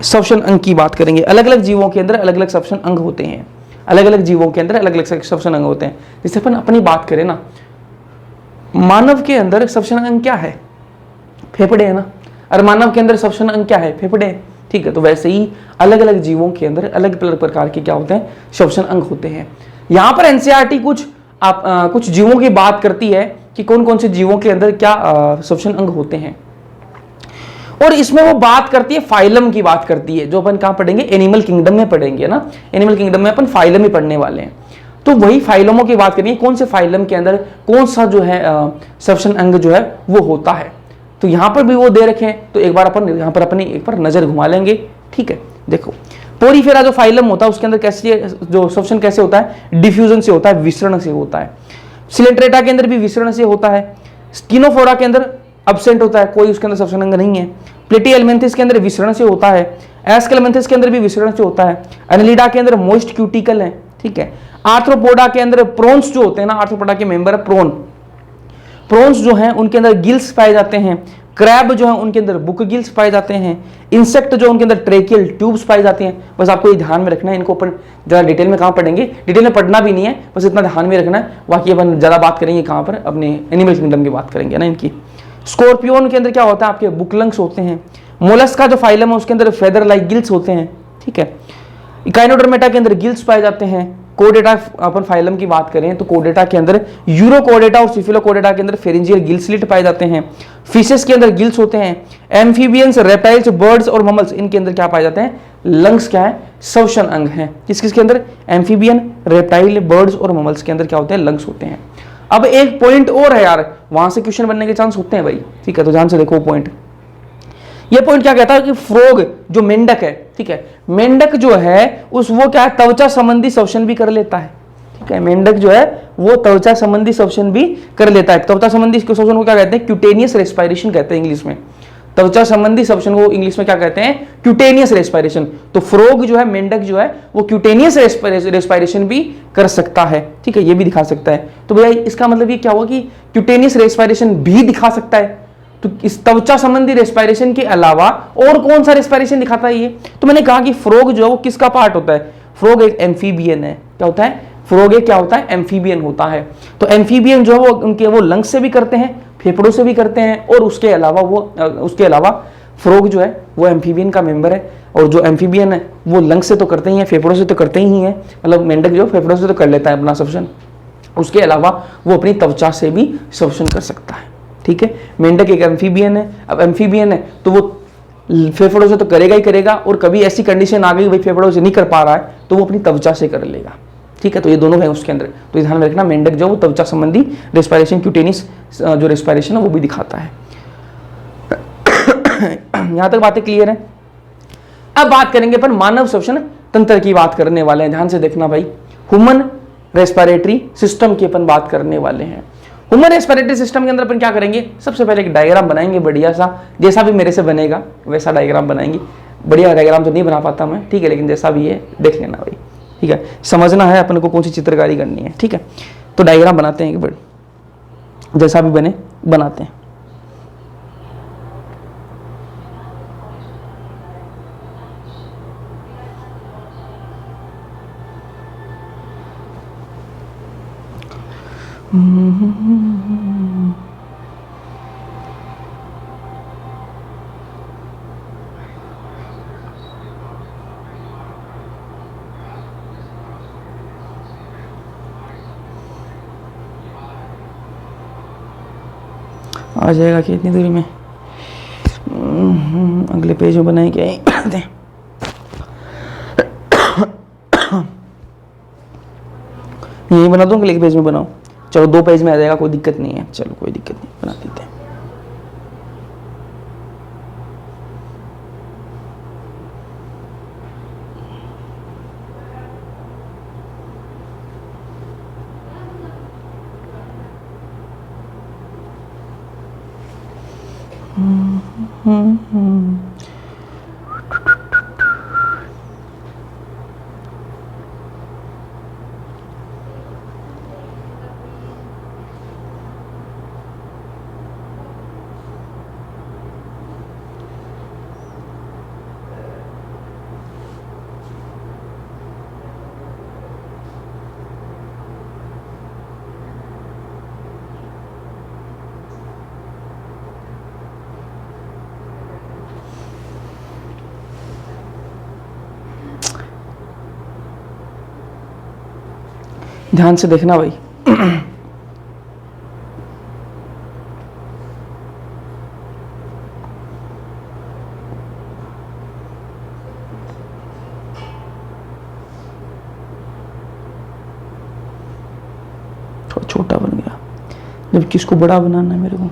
सब्शन अंग की बात करेंगे। अलग अलग जीवों के अंदर अलग अलग सब्शन अंग होते हैं, अलग अलग जीवों के अंदर अलग अलग सब्शन अंग होते हैं। जैसे अपन अपनी बात करें ना, मानव के अंदर सब्शन अंग क्या है, फेफड़े है ना, और मानव के अंदर सब्शन अंग क्या है, फेफड़े, ठीक है। तो वैसे ही अलग अलग जीवों के अंदर अलग अलग प्रकार के क्या होते हैं, सब्शन अंग होते हैं। यहां पर एनसीईआरटी कुछ जीवों की बात करती है कि कौन कौन से जीवों के अंदर क्या सब्शन अंग होते हैं, और इसमें वो बात करती है, फाइलम की बात करती है, जो अपन कहां पढ़ेंगे, एनिमल किंगडम में पढ़ेंगे ना। एनिमल किंगडम में अपन फाइलम ही पढ़ने वाले हैं, तो वही फाइलमों की बात करेंगे, कौन से फाइलम के अंदर कौन सा जो है सब्शन अंग जो है वो होता है। तो यहां पर भी वो दे रखे हैं, तो एक बार अपन यहां पर अपनी एक बार नजर घुमा लेंगे, ठीक है। देखो, पोरीफेरा जो फाइलम होता है उसके अंदर कैसे जो सब्शन कैसे होता है, डिफ्यूजन से होता है, विसरण से होता है। सिलेंट्रेटा के अंदर भी विसरण से होता है। स्किनोफोरा के अंदर अब्सेंट होता है, कोई उसके अंदर सब्शन अंग नहीं है। प्लेटियलमेंथिस के अंदर विसरण से होता है। एस्केलमेंथिस के अंदर भी विसरण से होता है। एनालिडा के अंदर मोइस्ट क्यूटिकल है, ठीक है। आर्थ्रोपोडा के अंदर प्रोन्स जो होते हैं ना, आर्थ्रोपोडा के मेंबर है प्रोन्स जो हैं उनके अंदर गिल्स पाए जाते हैं। क्रैब जो है उनके अंदर बुक गिल्स पाए जाते हैं। इंसेक्ट जो उनके अंदर ट्रेकियल ट्यूब्स पाई जाती हैं। बस आपको ये ध्यान में रखना है, इनको अपन ज़्यादा डिटेल में कहाँ पढ़ेंगे, डिटेल में पढ़ना भी नहीं है, बस इतना ध्यान में रखना है। बाकी अपन ज़्यादा बात करेंगे कहाँ पर, अपने एनिमल किंगडम की बात करेंगे ना इनकी। स्कॉर्पियोन के अंदर क्या होता है, आपके बुक लंग्स होते हैं। मोलस्क का जो फाइलम है उसके अंदर फेदर लाइक गिल्स होते हैं, ठीक है। इकाइनोडर्मेटा के अंदर गिल्स पाए जाते हैं। कोडेटा अपन फाइलम की बात करें तो कोडेटा के अंदर यूरोकोडेटा और सिफिलोकोडेटा के अंदर फेरिंजियल गिल स्लिट पाए जाते हैं। फिशेस के अंदर गिल्स होते हैं। एम्फीबियंस, रेप्टाइल्स, बर्ड्स और ममल्स, इनके अंदर क्या पाए जाते हैं, लंग्स क्या है, श्वसन अंग हैं। किस किस के अंदर, एम्फीबियन, रेप्टाइल, बर्ड्स और ममल्स के अंदर क्या होते हैं, लंग्स होते हैं। अब एक पॉइंट और है यार, वहां से क्वेश्चन बनने के चांस होते हैं भाई, ठीक है। तो ध्यान से देखो पॉइंट, ये पॉइंट क्या कहता है कि फ्रॉग जो मेंढक है, ठीक है, मेंढक जो है वो क्या है, त्वचा संबंधी श्वसन भी कर लेता है, ठीक है। मेंढक जो है वो त्वचा संबंधी श्वसन भी कर लेता है। त्वचा संबंधी श्वसन को क्या कहते हैं, क्यूटेनियस रेस्पिरेशन कहते हैं इंग्लिश में। त्वचा संबंधी श्वसन को इंग्लिश में क्या कहते हैं, क्यूटेनियस रेस्पिरेशन। तो फ्रॉग जो है, मेंढक जो है वो क्यूटेनियस रेस्पिरेशन भी कर सकता है, ठीक है, ये भी दिखा सकता है। तो भैया इसका मतलब ये क्या हुआ कि क्यूटेनियस रेस्पिरेशन भी दिखा सकता है। तो इस त्वचा संबंधी रेस्पिरेशन के अलावा और कौन सा रेस्पिरेशन दिखाता है ये, तो मैंने कहा कि फ्रॉग जो है वो किसका पार्ट होता है, फ्रॉग एक एम्फीबियन है। क्या होता है, फ्रॉग एक क्या होता है, एम्फीबियन होता है। तो एम्फीबियन जो है वो उनके वो लंग्स से भी करते हैं, फेफड़ों से भी करते हैं, और उसके अलावा फ्रॉग जो है वो एम्फीबियन का मेंबर है। और जो एम्फीबियन है वो लंग्स से तो करते ही है, फेफड़ों से तो करते ही है, मतलब मेंढक जो फेफड़ों से तो कर लेता है अपना श्वसन, उसके अलावा वो अपनी त्वचा से भी श्वसन कर सकता है, ठीक है। मेंढक एक एम्फीबियन है। अब एम्फीबियन है तो वो फेफड़ों से तो करेगा ही करेगा, और कभी ऐसी कंडीशन आ गई भाई फेफड़ों से नहीं कर पा रहा है तो वो अपनी त्वचा से कर लेगा, ठीक है। तो ये दोनों है उसके अंदर, तो ध्यान में रखना, मेंढक जो वो त्वचा संबंधी रेस्पिरेशन, क्यूटेनियस जो रेस्पिरेशन है वो भी दिखाता है। यहां तक बातें क्लियर है। अब बात करेंगे अपन मानव श्वसन तंत्र की बात करने वाले हैं। ध्यान से देखना भाई, ह्यूमन रेस्पिरेटरी सिस्टम की अपन बात करने वाले हैं। ह्यूमन रेस्पिरेटरी सिस्टम के अंदर अपन क्या करेंगे, सबसे पहले एक डायग्राम बनाएंगे बढ़िया सा, जैसा भी मेरे से बनेगा वैसा डायग्राम बनाएंगे। बढ़िया डायग्राम तो नहीं बना पाता मैं, ठीक है, लेकिन जैसा भी है देख लेना भाई, ठीक है। समझना है अपन को कौन सी चित्रकारी करनी है, ठीक है। तो डायग्राम बनाते हैं एक बार, जैसा भी बने बनाते हैं। आ जाएगा कि इतनी दूरी में। अगले पेज में बनाए क्या है? यही बना दूँ अगले पेज में बनाऊँ? चलो 2 पेज में आ जाएगा, कोई दिक्कत नहीं है। चलो कोई दिक्कत नहीं, बना देते हैं। ध्यान से देखना भाई। थोड़ा छोटा बन गया, जबकि इसको बड़ा बनाना है मेरे को।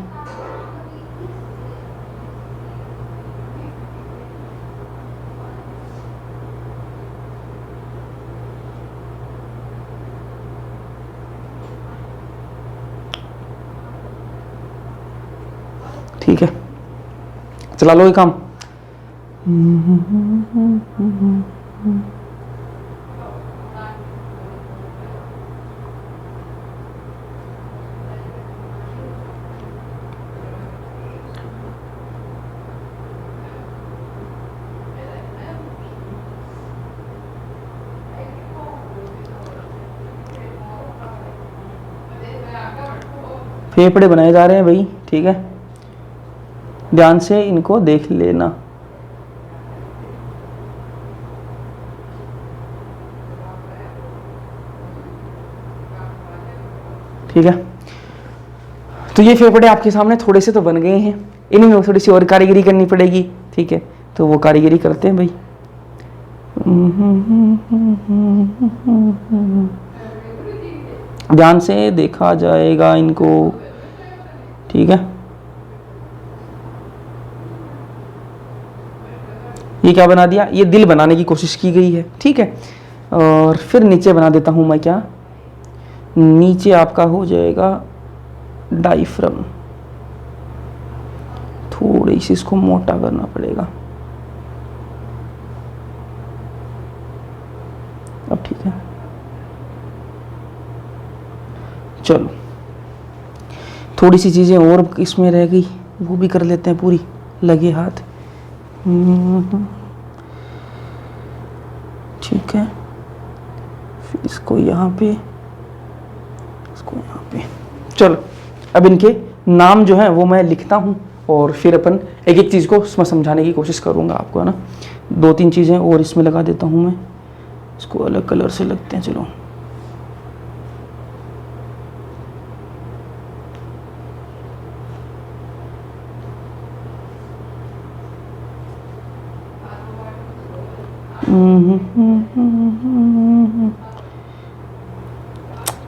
ठीक है, चला लो ये काम। फेफड़े बनाए जा रहे हैं भाई, ठीक है, ध्यान से इनको देख लेना। ठीक है, तो ये फेफड़े आपके सामने थोड़े से तो बन गए हैं, इन्हीं में थोड़ी सी और कारीगरी करनी पड़ेगी। ठीक है, तो वो कारीगरी करते हैं भाई। ध्यान से देखा जाएगा इनको। ठीक है, ये क्या बना दिया? ये दिल बनाने की कोशिश की गई है। ठीक है, और फिर नीचे बना देता हूं मैं क्या, नीचे आपका हो जाएगा डायफ्रम। थोड़ी सी इसको मोटा करना पड़ेगा। अब ठीक है, चलो थोड़ी सी चीजें और इसमें रह गई, वो भी कर लेते हैं पूरी लगे हाथ। ठीक है, फिर इसको यहाँ पे, इसको यहाँ पे। चलो अब इनके नाम जो है वो मैं लिखता हूँ और फिर अपन एक एक चीज़ को इसमें समझाने की कोशिश करूँगा आपको, है ना। 2-3 चीज़ें और इसमें लगा देता हूँ मैं, इसको अलग कलर से लगते हैं। चलो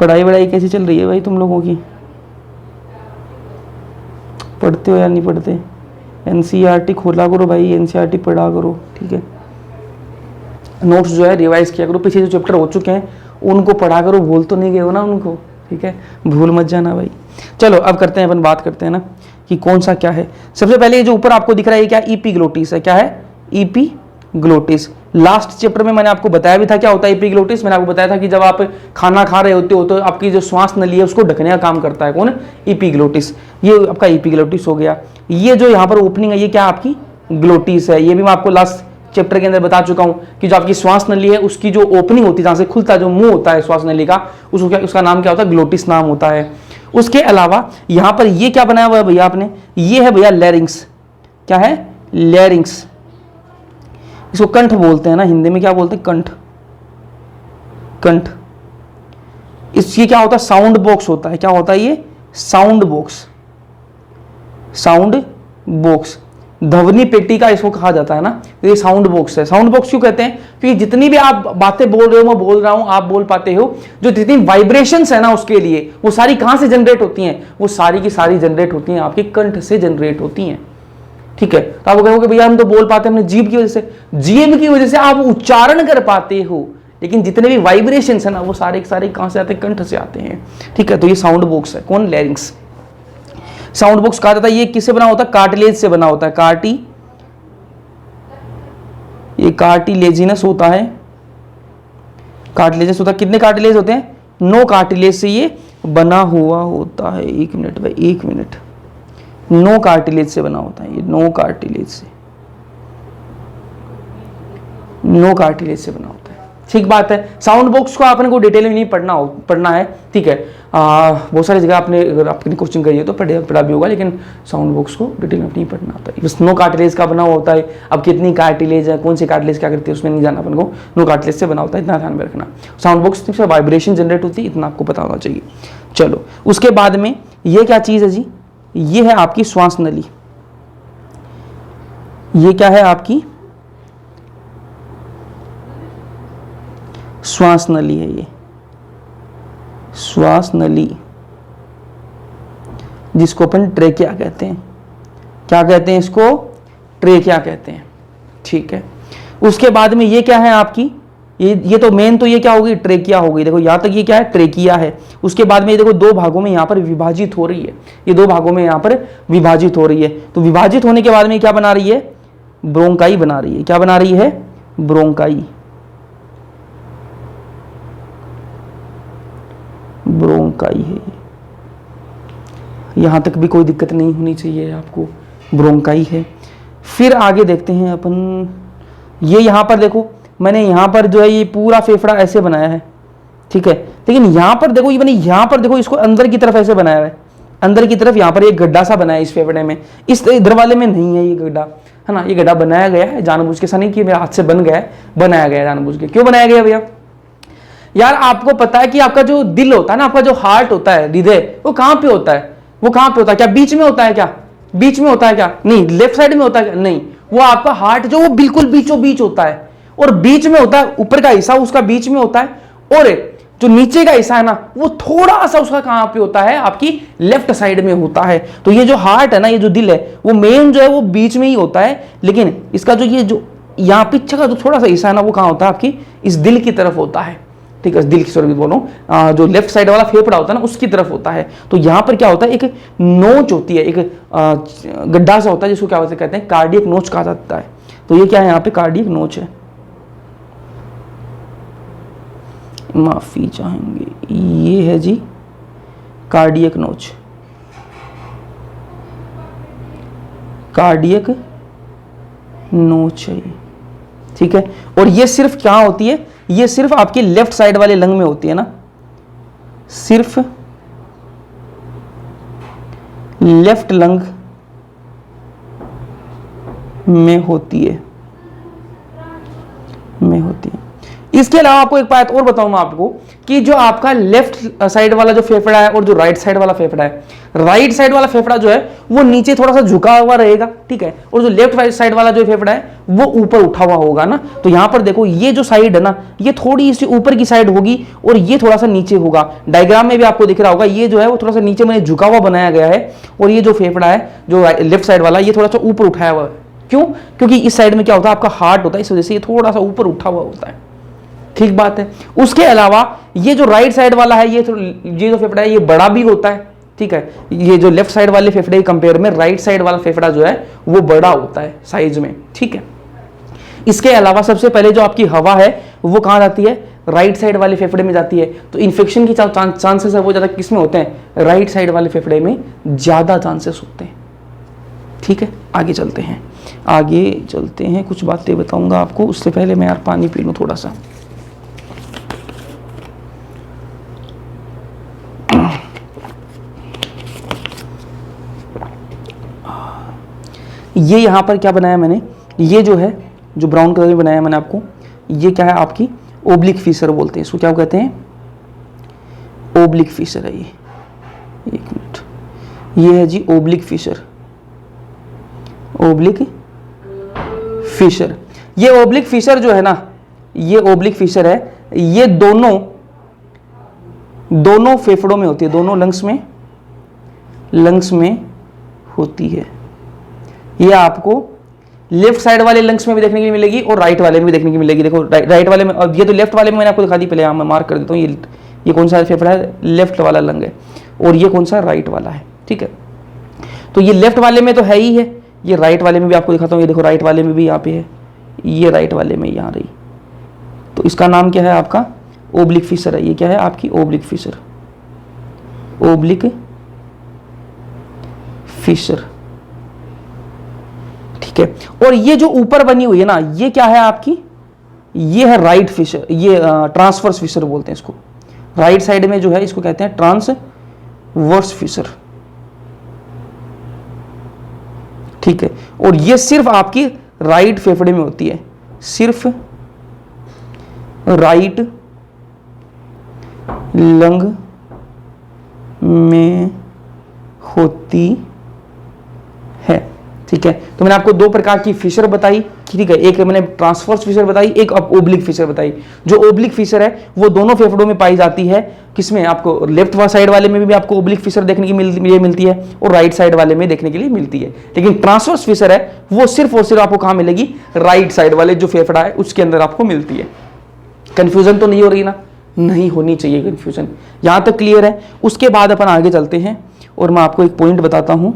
पढ़ाई वढ़ाई कैसी चल रही है भाई तुम लोगों की? पढ़ते हो या नहीं पढ़ते? एनसीईआरटी खोला करो भाई, एनसीईआरटी पढ़ा करो। ठीक है, नोट्स जो है रिवाइज किया करो, पीछे जो चैप्टर हो चुके हैं उनको पढ़ा करो, भूल तो नहीं गए हो ना उनको। ठीक है, भूल मत जाना भाई। चलो अब करते हैं, अपन बात करते हैं ना कि कौन सा क्या है। सबसे पहले ये जो ऊपर आपको दिख रहा है क्या, ईपीग्लोटिस है। क्या है? ईपीग्लोटिस। लास्ट चैप्टर में मैंने आपको बताया भी था क्या होता है ईपीग्लोटिस। मैंने आपको बताया था कि जब आप खाना खा रहे होते हो तो आपकी जो श्वास नली है उसको ढकने का काम करता है कौन? ईपीग्लोटिस। ये आपका ईपीग्लोटिस हो गया। ये जो यहाँ पर ओपनिंग है ये क्या आपकी ग्लोटिस है। ये भी मैं आपको लास्ट चैप्टर के अंदर बता चुका हूं कि जो आपकी श्वास नली है उसकी जो ओपनिंग होती है, जहां से खुलता जो मुंह होता है श्वास नली का, उसका नाम क्या होता है? ग्लोटिस नाम होता है। उसके अलावा यहां पर ये क्या बनाया हुआ है भैया आपने? ये है भैया लैरिंग्स। क्या है? लैरिंग्स। इसको कंठ बोलते हैं ना, हिंदी में क्या बोलते हैं? कंठ। कंठ। इसकी क्या होता है? साउंड बॉक्स होता है। क्या होता है ये? Sound box. साउंड बॉक्स, ध्वनि पेटी का इसको कहा जाता है ना, तो ये साउंड बॉक्स है। साउंड बॉक्स क्यों कहते हैं? क्योंकि जितनी भी आप बातें बोल रहे हो, मैं बोल रहा हूं, आप बोल पाते हो, जो जितनी वाइब्रेशंस है ना उसके लिए, वो सारी कहां से जनरेट होती हैं? वो सारी की सारी जनरेट होती हैं आपके कंठ से जनरेट होती हैं। ठीक है, तो आप कहोगे भैया हम तो बोल पाते हैं अपने जीभ की वजह से, जीभ की वजह से आप उच्चारण कर पाते हो, लेकिन जितने भी वाइब्रेशंस है ना वो सारे के सारे कहां से आते हैं? कंठ से आते हैं। ठीक है, तो ये साउंड बॉक्स है। कौन? लैरिंक्स। साउंड बॉक्स कहा जाता है, ये किससे बना होता है? कार्टिलेज से बना होता है। ये कार्टिलेजिनस होता है, कार्टिलेजस होता है। कितने कार्टिलेज होते हैं? 9 कार्टिलेज से ये बना हुआ होता है। 1 मिनट भाई, 1 मिनट। 9 कार्टिलेज से बना होता है ये, 9 कार्टिलेज से, 9 कार्टिलेज से बना होता है। ठीक बात है। साउंड बॉक्स को आपने को डिटेल में नहीं पढ़ना है। ठीक है, बहुत सारी जगह आपने अगर आपने क्वेश्चन करिए तो पढ़ा भी होगा, लेकिन साउंड बॉक्स को डिटेल में नहीं पढ़ना आता है। बस 9 कार्टिलेज का बना होता है। अब कितनी कार्टिलेज है, कौन सी कार्टिलेज क्या करती है, उसमें नहीं जाना अपन को। 9 कार्टिलेज से बना होता है, इतना ध्यान में रखना। साउंड बॉक्स से वाइब्रेशन जनरेट होती है, इतना आपको पता होना चाहिए। चलो, उसके बाद में ये क्या चीज़ है जी? ये है आपकी श्वास नली। ये क्या है आपकी? श्वास नली है ये, श्वास नली, जिसको अपन ट्रेकिया कहते हैं। क्या कहते हैं इसको? ट्रेकिया कहते हैं। ठीक है, उसके बाद में ये क्या है आपकी? ये तो मेन तो ये क्या होगी? ट्रेकिया होगी। देखो यहां तक ये क्या है? ट्रेकिया है। उसके बाद में ये देखो 2 भागों में यहां पर विभाजित हो रही है, ये 2 भागों में यहां पर विभाजित हो रही है। तो विभाजित होने के बाद में क्या बना रही है? ब्रोंकाई बना रही है। क्या बना रही है? ब्रोंकाई। ब्रोंकाई है, यहां तक भी कोई दिक्कत नहीं होनी चाहिए आपको। ब्रोंकाई है। फिर आगे देखते हैं अपन। ये यहां पर देखो, मैंने यहां पर जो है ये पूरा फेफड़ा ऐसे बनाया है। ठीक है, लेकिन यहां पर देखो, ये मैंने यहां पर देखो इसको अंदर की तरफ ऐसे बनाया है। अंदर की तरफ यहां पर एक गड्ढा सा बनाया है इस फेफड़े में। इस इधर वाले में नहीं है ये गड्ढा, है ना। ये गड्ढा बनाया गया है जानबूझ के, ऐसा नहीं कि मेरे हाथ से बन गया है, बनाया गया है जानबूझ के। क्यों बनाया गया भैया? यार आपको पता है कि आपका जो दिल होता है ना, आपका जो हार्ट होता है, हृदय, वो कहां पे होता है? वो कहां पे होता है? क्या बीच में होता है? क्या बीच में होता है? क्या नहीं, लेफ्ट साइड में होता है? क्या नहीं, वो आपका हार्ट जो वो बिल्कुल बीचों बीच होता है, और बीच में होता है, ऊपर का हिस्सा उसका बीच में होता है, और जो नीचे का हिस्सा है ना वो थोड़ा सा उसका कहां पे होता है? आपकी लेफ्ट साइड में होता है। तो ये जो हार्ट है ना, ये जो दिल है, वो मेन जो है वो बीच में ही होता है, लेकिन इसका जो ये जो यहाँ पीछे का जो थोड़ा सा हिस्सा है ना, वो कहां होता है? आपकी इस दिल की तरफ होता है। ठीक है, दिल की तरफ बोल रहा हूं, जो लेफ्ट साइड वाला फेफड़ा होता है ना उसकी तरफ होता है। तो यहां पर क्या होता है? एक नोच होती है, एक गड्ढा सा होता है, जिसको क्या कहते हैं? कार्डियक नोच कहा जाता है। तो ये क्या है? यहाँ पे कार्डियक नोच है। माफी चाहेंगे, ये है जी कार्डियक नोच। कार्डियक नोच है ये। ठीक है, और ये सिर्फ क्या होती है? ये सिर्फ आपके लेफ्ट साइड वाले लंग में होती है ना, सिर्फ लेफ्ट लंग में होती है, इसके अलावा आपको एक बात और बताऊं मैं आपको कि जो आपका लेफ्ट साइड वाला जो फेफड़ा है और जो राइट साइड वाला फेफड़ा है, राइट साइड वाला फेफड़ा जो है वो नीचे थोड़ा सा झुका हुआ रहेगा। ठीक है, और जो लेफ्ट साइड वाला जो फेफड़ा है वो ऊपर उठा हुआ होगा ना। तो यहां पर देखो, ये जो साइड है ना, ये थोड़ी सी ऊपर की साइड होगी और ये थोड़ा सा नीचे होगा। डायग्राम में भी आपको दिख रहा होगा, ये जो है वो थोड़ा सा नीचे मैंने झुका हुआ बनाया गया है, और ये जो फेफड़ा है जो लेफ्ट साइड वाला, ये थोड़ा सा ऊपर उठाया हुआ है। क्यों? क्योंकि इस साइड में क्या होता है? आपका हार्ट होता है, इस वजह से ये थोड़ा सा ऊपर उठा हुआ होता है। ठीक बात है। उसके अलावा ये जो राइट साइड वाला है, ये जो फेफड़ा है ये बड़ा भी होता है। ठीक है, ये जो लेफ्ट साइड वाले फेफड़े के कंपेयर में राइट साइड वाला फेफड़ा जो है वो बड़ा होता है साइज में। ठीक है, इसके अलावा सबसे पहले जो आपकी हवा है वो कहां जाती है? राइट साइड वाले फेफड़े में जाती है। तो इन्फेक्शन की चांसेस है वो ज्यादा किस में होते हैं? राइट साइड वाले फेफड़े में ज्यादा चांसेस होते हैं। ठीक है, आगे चलते हैं, कुछ बातें बताऊंगा आपको। उससे पहले मैं यार पानी पी लूं थोड़ा सा। ये यहां पर क्या बनाया मैंने? ये जो है, जो ब्राउन कलर में बनाया मैंने आपको, ये क्या है? आपकी ओब्लिक फिशर बोलते हैं इसको। क्या कहते हैं? ओब्लिक फिशर है ये। एक मिनट, ये है जी ओब्लिक फिशर। Oblique fissure. ये ओब्लिक फिशर जो है ना, ये ओब्लिक फिशर है, ये दोनों फेफड़ों में होती है, दोनों लंग्स में होती है। ये आपको लेफ्ट साइड वाले लंग्स में भी देखने के लिए मिलेगी और राइट वाले में भी देखने की मिलेगी। देखो राइट वाले में, और ये तो लेफ्ट वाले में मैंने आपको दिखा दी, पहले मैं मार्क कर देता हूँ। ये कौन सा फेफड़ा है? लेफ्ट वाला लंग है, और ये कौन सा? राइट वाला है। ठीक है, तो ये लेफ्ट वाले में तो है ही है, ये राइट वाले में भी आपको दिखाता हूँ। ये देखो राइट वाले में भी यहाँ पे है, ये राइट वाले में यहाँ रही, तो इसका नाम क्या है? आपका ओब्लिक फिशर है। ये क्या है? आपकी ओब्लिक फिशर, ओब्लिक फिशर। ठीक है, और ये जो ऊपर बनी हुई है ना, ये क्या है आपकी? ये है राइट फिशर, ये ट्रांसवर्स फिशर बोलते हैं इसको। राइट साइड में जो है इसको कहते हैं ट्रांसवर्स फिशर। ठीक है, और ये सिर्फ आपकी राइट फेफड़े में होती है, सिर्फ राइट लंग में होती है। ठीक है, तो मैंने आपको दो प्रकार की फिशर बताई। ठीक है, एक मैंने ट्रांसवर्स फिशर बताई, एक ओब्लिक फिशर बताई। जो ओब्लिक फिशर है वो दोनों फेफड़ों में पाई जाती है। किसमें? आपको लेफ्ट साइड वाले में भी आपको ओब्लिक फिशर देखने की मिलती है, और राइट साइड वाले में देखने के लिए मिलती है। लेकिन ट्रांसवर्स फिशर है वो सिर्फ और सिर्फ आपको कहां मिलेगी? राइट साइड वाले जो फेफड़ा है उसके अंदर आपको मिलती है। कंफ्यूजन तो नहीं हो रही ना? नहीं होनी चाहिए कंफ्यूजन। यहां तक क्लियर है? उसके बाद अपन आगे चलते हैं और मैं आपको एक पॉइंट बताता हूं।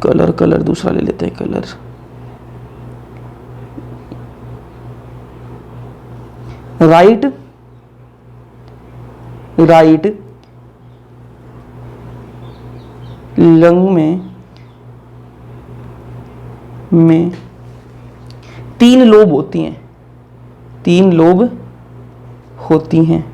कलर दूसरा ले लेते हैं, कलर। राइट लंग में 3 लोब होती हैं, 3 लोब होती हैं।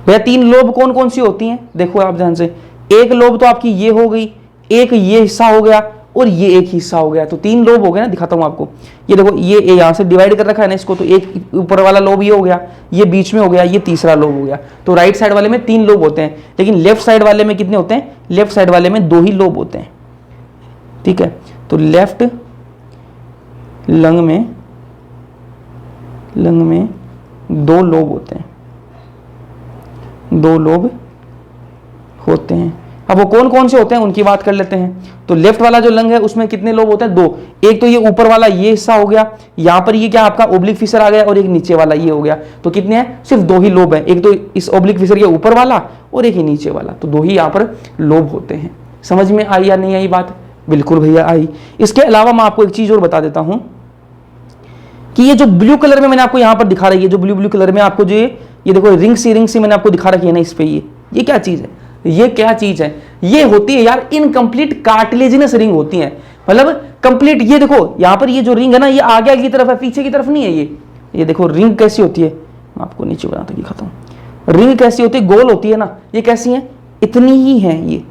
भैया 3 लोब कौन कौन सी होती हैं? देखो आप ध्यान से, एक लोब तो आपकी ये हो गई, एक ये हिस्सा हो गया, और ये एक हिस्सा हो गया, तो 3 लोब हो गए ना। दिखाता हूं आपको, ये देखो, ये यहां से डिवाइड कर रखा है ना इसको, तो एक ऊपर वाला लोब ये हो गया, ये बीच में हो गया, ये तीसरा लोब हो गया। तो राइट साइड वाले में 3 लोब होते हैं, लेकिन लेफ्ट साइड वाले में कितने होते हैं? लेफ्ट साइड वाले में 2 ही लोब होते हैं। ठीक है, तो लेफ्ट लंग में 2 लोब होते हैं, 2 लोब होते हैं। अब वो कौन कौन से होते हैं उनकी बात कर लेते हैं। तो लेफ्ट वाला जो लंग है उसमें कितने लोब होते हैं? 2। एक तो ये ऊपर वाला ये हिस्सा हो गया, यहां पर ये क्या आपका ओब्लिक फिशर आ गया, और एक नीचे वाला ये हो गया। तो कितने हैं? सिर्फ 2 ही लोब हैं, एक तो इस ओब्लिक फिशर के ऊपर वाला और एक ही नीचे वाला, तो 2 ही यहां पर लोब होते हैं। समझ में आई या नहीं आई बात? बिल्कुल भैया आई। इसके अलावा मैं आपको एक चीज और बता देता हूं कि ये जो ब्लू कलर में मैंने आपको यहां पर दिखा रही है, जो ब्लू कलर में आपको जो ये देखो रिंग सी मैंने आपको दिखा रखी है ना इस पे, ये क्या चीज है? ये क्या चीज है? ये होती है यार इनकम्प्लीट कार्टिलेजिनस रिंग होती है। मतलब कंप्लीट, ये देखो यहां पर ये जो रिंग है ना, ये आगे की तरफ है, पीछे की तरफ नहीं है। ये देखो रिंग कैसी होती है, मैं आपको नीचे बनाता दिखाता हूं। रिंग कैसी होती है? गोल होती है ना। ये कैसी है? इतनी ही है ये,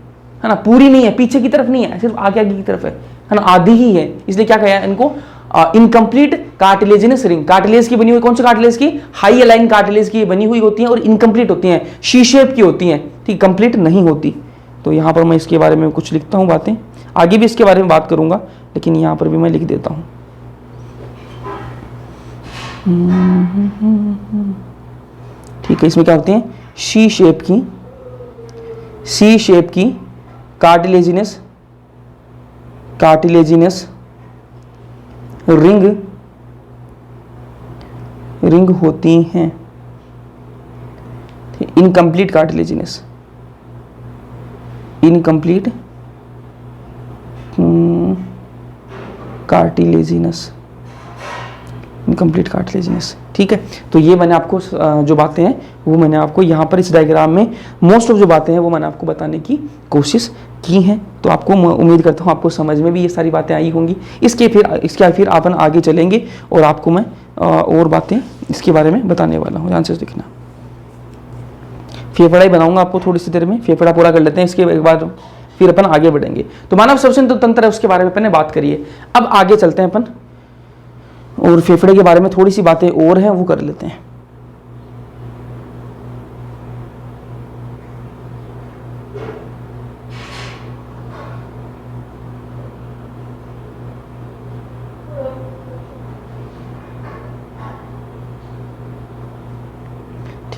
है ना, पूरी नहीं है, पीछे की तरफ नहीं है, सिर्फ आगे की तरफ है ना, आधी ही है। इसलिए क्या कहा इनको? Incomplete cartilaginous ring. कार्टिलेज की बनी हुई, कौन सी कार्टिलेज की? हाई अलाइन कार्टिलेज की बनी हुई होती है, और इनकम्प्लीट होती हैं, शी शेप की होती हैं, ठीक, कंप्लीट नहीं होती। तो यहां पर मैं इसके बारे में कुछ लिखता हूं बातें, आगे भी इसके बारे में बात करूंगा, लेकिन यहां पर भी मैं लिख देता हूं। ठीक है, इसमें क्या होती हैं? सी शेप की कार्टिलेजिनस रिंग होती हैं, इनकम्प्लीट कार्टिलेजिनस इनकम्प्लीट कार्टिलेजिनस। ठीक है, तो ये मैंने आपको जो बातें हैं वो मैंने आपको यहाँ पर इस डायग्राम में मोस्ट ऑफ जो बातें हैं वो मैंने आपको बताने की कोशिश की हैं। तो आपको उम्मीद करता हूँ आपको समझ में भी ये सारी बातें आई होंगी। इसके फिर अपन आगे चलेंगे और आपको मैं और बातें इसके बारे में बताने वाला हूँ, ध्यान से देखना। फेफड़ा ही बनाऊंगा आपको थोड़ी सी देर में, फेफड़ा पूरा कर लेते हैं, इसके बाद फिर अपन आगे बढ़ेंगे। तो मानव श्वसन तंत्र है उसके बारे में अपन ने बात करी है। अब आगे चलते हैं अपन और फेफड़े के बारे में थोड़ी सी बातें और हैं वो कर लेते हैं।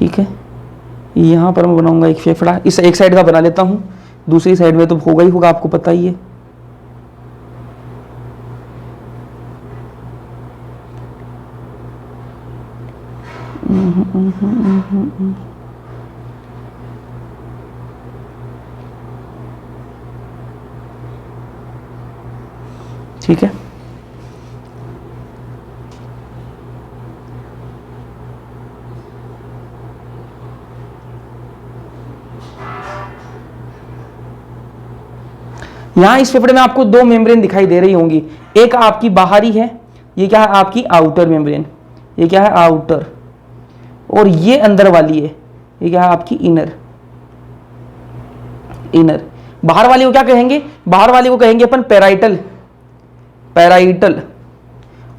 ठीक है, यहाँ पर मैं बनाऊंगा एक फेफड़ा, इस एक साइड का बना लेता हूँ, दूसरी साइड में तो होगा ही होगा, आपको पता ही है। ठीक है, यहां इस फेफड़े में आपको दो मेम्ब्रेन दिखाई दे रही होंगी, एक आपकी बाहरी है, ये क्या है आपकी आउटर मेम्ब्रेन, ये क्या है आउटर, और ये अंदर वाली है, ये क्या है आपकी इनर। इनर बाहर वाली को क्या कहेंगे, बाहर वाली को कहेंगे अपन पैराइटल, पैराइटल,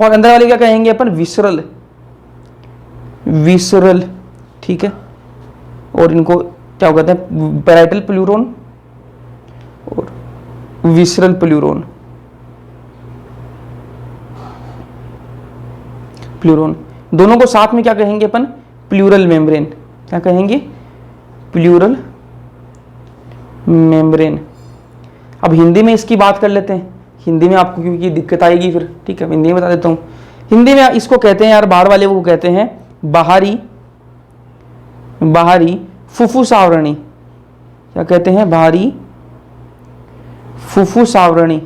और अंदर वाली क्या कहेंगे अपन विसरल, विसरल। ठीक है, और इनको क्या कहते हैं, पैराइटल प्लूरोन और विसरल प्लूरोन, प्लूरोन, दोनों को साथ में क्या कहेंगे अपन, प्लूरल मेम्ब्रेन। क्या कहेंगे, प्लूरल मेम्ब्रेन। अब हिंदी में इसकी बात कर लेते हैं, हिंदी में आपको क्योंकि दिक्कत आएगी फिर, ठीक है, हिंदी में बता देता हूं। हिंदी में इसको कहते हैं यार, बाहर वाले को कहते हैं बाहरी, बाहरी फुफ्फुस आवरणी। क्या कहते हैं, बाहरी फुफ्फुस आवरणी,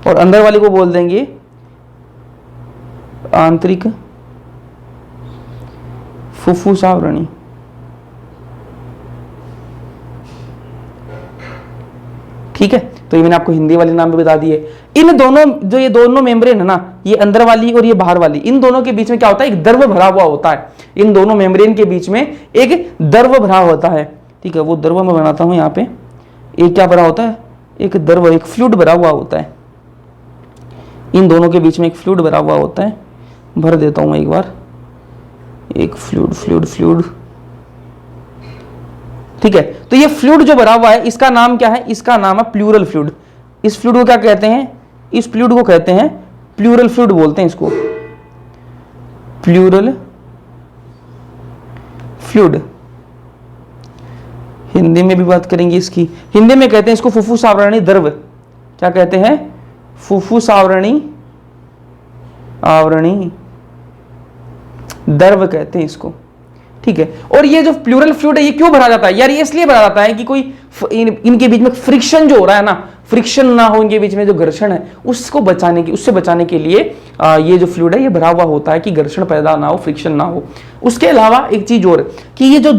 और अंदर वाले को बोल देंगे आंतरिक फुफ्फुस आवरणी। ठीक है, तो ये मैंने आपको हिंदी वाले नाम भी बता दिए। इन दोनों जो ये दोनों मेम्ब्रेन है ना, ये अंदर वाली और ये बाहर वाली, इन दोनों के बीच में क्या होता है, एक द्रव भरा हुआ होता है। इन दोनों मेम्ब्रेन के बीच में एक द्रव भरा होता है। ठीक है, वो द्रव मैं बनाता हूं यहाँ पे, एक क्या भरा होता है, एक द्रव, एक फ्लूइड भरा हुआ होता है। इन दोनों के बीच में एक फ्लूइड भरा हुआ होता है, भर देता हूं मैं एक बार, एक फ्लूइड फ्लूइड फ्लूइड। ठीक है, तो ये फ्लूइड जो भरा हुआ है इसका नाम क्या है, इसका नाम है प्लूरल फ्लूइड। इस फ्लूइड को क्या कहते हैं, इस फ्लूइड को कहते हैं प्लूरल फ्लूइड बोलते हैं इसको, प्लूरल फ्लूइड। हिंदी में भी बात करेंगे इसकी, हिंदी में कहते हैं इसको फुफ्फुस आवरणी द्रव। क्या कहते हैं, फुफ्फुस आवरणी, आवरणी द्रव कहते हैं इसको। ठीक है, और ये जो प्लूरल फ्लूइड है ये क्यों भरा जाता है यार, ये इसलिए भरा जाता है कि कोई इनके बीच में फ्रिक्शन जो हो रहा है ना, फ्रिक्शन ना हो, इनके बीच में जो घर्षण है उसको बचाने की, उससे बचाने के लिए ये जो फ्लूइड है ये भरा हुआ होता है कि घर्षण पैदा ना हो, फ्रिक्शन ना हो। उसके अलावा एक चीज और कि ये जो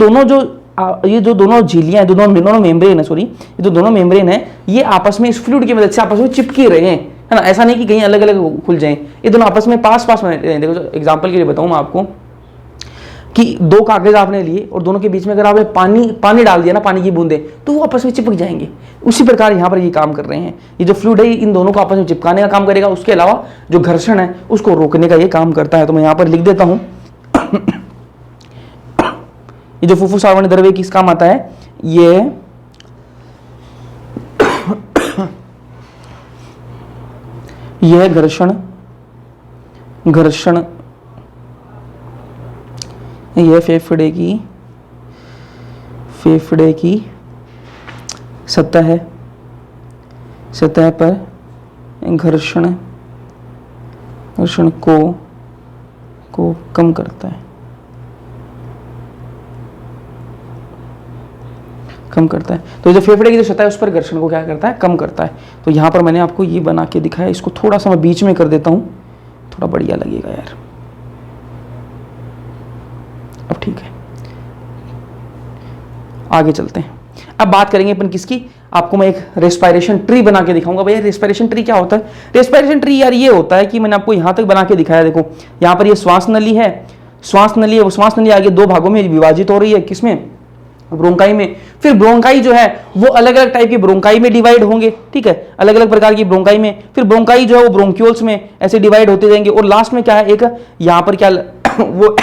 दोनों झिल्लियां, दोनों मेम्ब्रेन है, सॉरी, ये जो दोनों मेम्ब्रेन है ये आपस में इस फ्लूइड की मदद से आपस में चिपके रहे हैं, है ना। ऐसा नहीं कि कहीं अलग अलग खुल जाएं, ये दोनों आपस में पास पास में रहे हैं। देखो एग्जांपल के लिए बताऊं मैं आपको कि दो कागज आपने लिए और दोनों के बीच में अगर आपने पानी डाल दिया ना, पानी की बूंदे, तो वो आपस में चिपक जाएंगे। उसी प्रकार यहाँ पर ये काम कर रहे हैं। ये जो फ्लूइड है इन दोनों को आपस में चिपकाने का काम करेगा, उसके अलावा जो घर्षण है उसको रोकने का ये काम करता है। तो मैं यहाँ पर लिख देता हूँ ये जो फुफ्फुस आवरणी द्रव्य किस काम आता है, ये यह घर्षण यह फेफड़े की सतह पर घर्षण को कम करता है, कम करता है। तो जो फेफड़े की जो सतह है उस पर घर्षण को क्या करता है, कम करता है। तो यहां पर मैंने आपको ये बना के दिखाया, इसको थोड़ा सा मैं बीच में कर देता हूं, थोड़ा बढ़िया लगेगा यार। अब ठीक है, आगे चलते हैं। अब बात करेंगे अपन किसकी, आपको मैं एक रेस्पिरेशन ट्री बना के दिखाऊंगा। भैया रेस्पिरेशन ट्री क्या होता है, रेस्पिरेशन ट्री यार ये होता है कि मैंने आपको यहां तक बना के दिखाया, देखो यहां पर ये श्वास नली है, श्वास नली है, वो श्वास नली आगे दो भागों में विभाजित हो रही है, किसमें, ब्रोंकाई में। फिर ब्रोंकाई जो है वो अलग अलग टाइप की ब्रोंकाई में डिवाइड होंगे, ठीक है, अलग अलग प्रकार की ब्रोंकाई में। फिर ब्रोंकाई जो है वो ब्रोंक्यूल्स में ऐसे डिवाइड होते जाएंगे, और लास्ट में क्या है, एक यहां पर क्या वो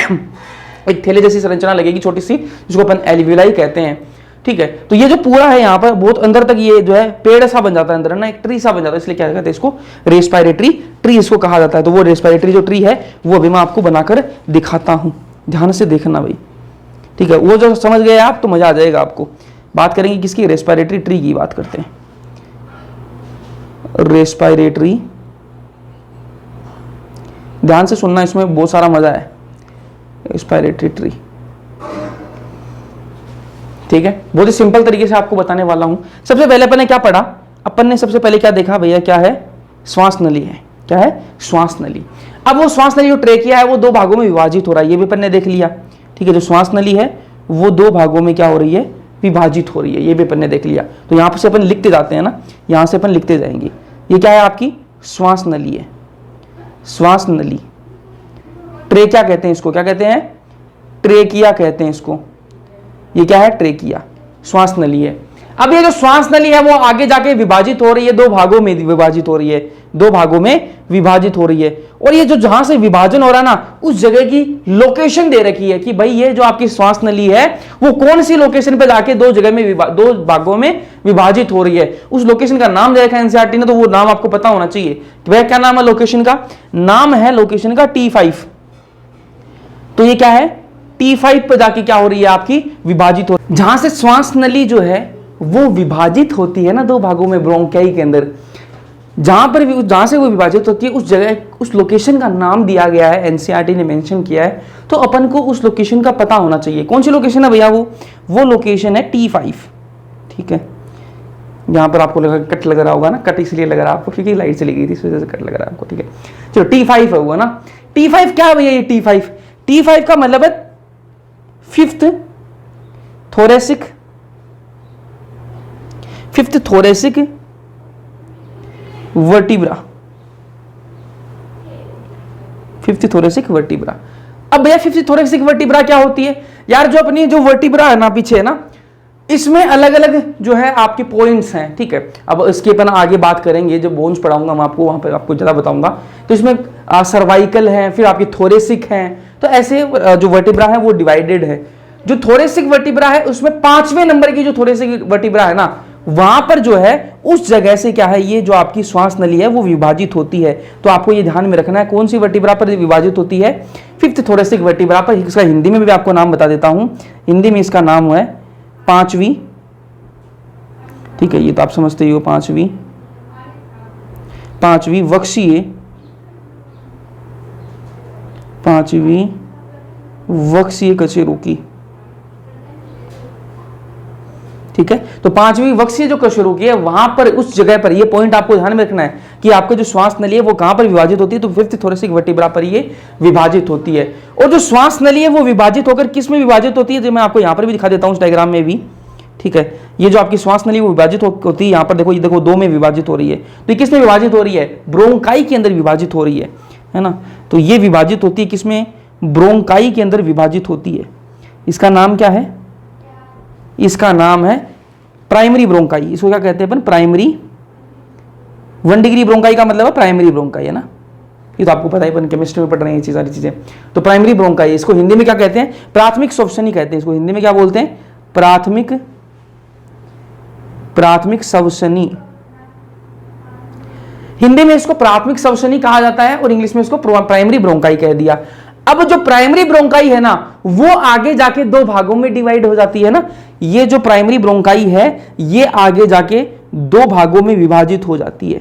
एक थैले जैसी संरचना लगेगी छोटी सी, जिसको अपन एल्वियोलाई कहते हैं। ठीक है। तो ये जो पूरा है यहाँ पर बहुत अंदर तक ये जो है पेड़ सा बन जाता है अंदर ना, एक ट्री सा बन जाता है, इसलिए क्या कहते हैं इसको रेस्पिरेटरी ट्री इसको कहा जाता है। तो वो रेस्पिरेटरी जो ट्री है वो अभी मैं आपको बनाकर दिखाता हूँ, ध्यान से देखना भाई, ठीक है। वो जो समझ गए आप तो मजा आ जाएगा आपको। बात करेंगे किसकी, रेस्पिरेटरी ट्री की बात करते हैं। रेस्पिरेटरी, ध्यान से सुनना, इसमें बहुत सारा मजा है। रेस्पिरेटरी ट्री, ठीक है, बहुत ही सिंपल तरीके से आपको बताने वाला हूं। सबसे पहले अपन ने क्या पढ़ा, अपन ने सबसे पहले क्या देखा भैया, क्या है, श्वास नली है। क्या है, श्वास नली। अब वो श्वास नली जो ट्रेकिया है वो दो भागों में विभाजित हो रहा है, ये भी अपन ने देख लिया, ठीक है। जो श्वास नली है वो दो भागों में क्या हो रही है, विभाजित हो रही है, ये भी अपन ने देख लिया। तो यहां से अपन लिखते जाते हैं ना, यहां से अपन लिखते जाएंगे। ये क्या है आपकी श्वास नली है, श्वास नली। ट्रेकिया कहते हैं इसको, क्या कहते हैं, ट्रेकिया कहते हैं इसको। ये क्या है, ट्रेकिया, श्वास नली है। अब ये जो श्वास नली है वो आगे जाके विभाजित हो रही है, दो भागों में विभाजित हो रही है, दो भागों में विभाजित हो रही है। और ये जो जहां से विभाजन हो रहा है ना, उस जगह की लोकेशन दे रखी है कि भाई ये जो आपकी श्वास नली है वो कौन सी लोकेशन पे जाके दो जगह में दो भागों में विभाजित हो रही है। उस लोकेशन का नाम दे रखा है एनसीईआरटी ने, तो वो नाम आपको पता होना चाहिए कि भाई क्या नाम है लोकेशन का, नाम है लोकेशन का T5। तो ये क्या है, T5 पर जाके क्या हो रही है आपकी, विभाजित हो। जहां से श्वास नली जो है वो विभाजित होती है ना दो भागों में ब्रोंकाई के अंदर, जहां से वो विभाजित होती है उस जगह, उस लोकेशन का नाम दिया गया है, एनसीईआरटी ने मेंशन किया है। तो अपन को उस लोकेशन का पता होना चाहिए। कौन सी लोकेशन है भैया, वो लोकेशन है T5, ठीक है। यहां पर आपको लगा कट लग रहा होगा ना, कट इसलिए लग रहा है आपको क्योंकि लाइट चली गई थी, इस वजह से कट लग रहा है आपको, ठीक है। चलो T5 है वो ना, T5 क्या है भैया, ये T5 का मतलब है fifth thoracic vertebra, fifth thoracic vertebra. अब भैया फिफ्थ थोरेसिक वर्टिब्रा क्या होती है यार, जो अपनी जो वर्टिब्रा है ना पीछे है ना, इसमें अलग अलग जो है आपके पॉइंट्स हैं, ठीक है। अब इसके अपन आगे बात करेंगे, जब बोन्स पढ़ाऊंगा मैं आपको, वहां पर आपको ज्यादा बताऊंगा। तो इसमें सर्वाइकल है, फिर आपके थोरेसिक हैं, तो ऐसे जो वर्टिब्रा है वो डिवाइडेड है। जो थोरेसिक वर्टिब्रा है उसमें 5वें नंबर की जो थोरेसिक वर्टिब्रा है ना, वहां पर जो है उस जगह से क्या है, ये जो आपकी श्वास नली है वो विभाजित होती है। तो आपको ये ध्यान में रखना है कौन सी वर्टिब्रा पर विभाजित होती है, फिफ्थ थोरेसिक वर्टिब्रा पर। इसका हिंदी में भी आपको नाम बता देता हूं, हिंदी में इसका नाम है 5वीं, ठीक है। ये तो आप समझते ही हो, 5वीं वक्षीय, 5वीं वक्षीय कशेरुकी, ठीक है। तो 5वीं वक्षीय जो कशेरुकी है वहां पर, उस जगह पर, ये पॉइंट आपको ध्यान में रखना है कि आपका जो श्वास नली है वो कहां पर विभाजित होती है, तो फिफ्थ थोरेसिक वर्टिब्रा पर ये विभाजित होती है। और जो श्वास नली है वो विभाजित होकर किस में विभाजित होती है, जो मैं आपको यहां पर भी दिखा देता हूं इस डायग्राम में भी, ठीक है। ये जो आपकी श्वास नली वो विभाजित होती है, यहां पर देखो, ये देखो दो में विभाजित हो रही है। तो ये किस में विभाजित हो रही है, ब्रोंकाई के अंदर विभाजित हो रही है ना। तो ये विभाजित होती है किसमें, ब्रोंकाई के अंदर विभाजित होती है। इसका नाम क्या है, इसका नाम है प्राइमरी ब्रोंकाई। इसको क्या कहते हैं अपन, प्राइमरी। 1 डिग्री ब्रोंकाई का मतलब है प्राइमरी ब्रोंकाई, है ना। ये तो आपको पता है, अपन केमिस्ट्री में पढ़ रहे हैं ये सारी चीजें। तो प्राइमरी ब्रोंकाई, इसको हिंदी में क्या कहते हैं, प्राथमिक श्वसनी कहते हैं। इसको हिंदी में क्या बोलते हैं, प्राथमिक श्वसनी। हिंदी में इसको प्राथमिक श्वसनी कहा जाता है और इंग्लिश में इसको प्राइमरी ब्रोंकाई कह दिया। अब जो प्राइमरी ब्रोंकाई है ना, वो आगे जाके दो भागों में डिवाइड हो जाती है ना। ये जो प्राइमरी ब्रोंकाई है ये आगे जाके दो भागों में विभाजित हो जाती है,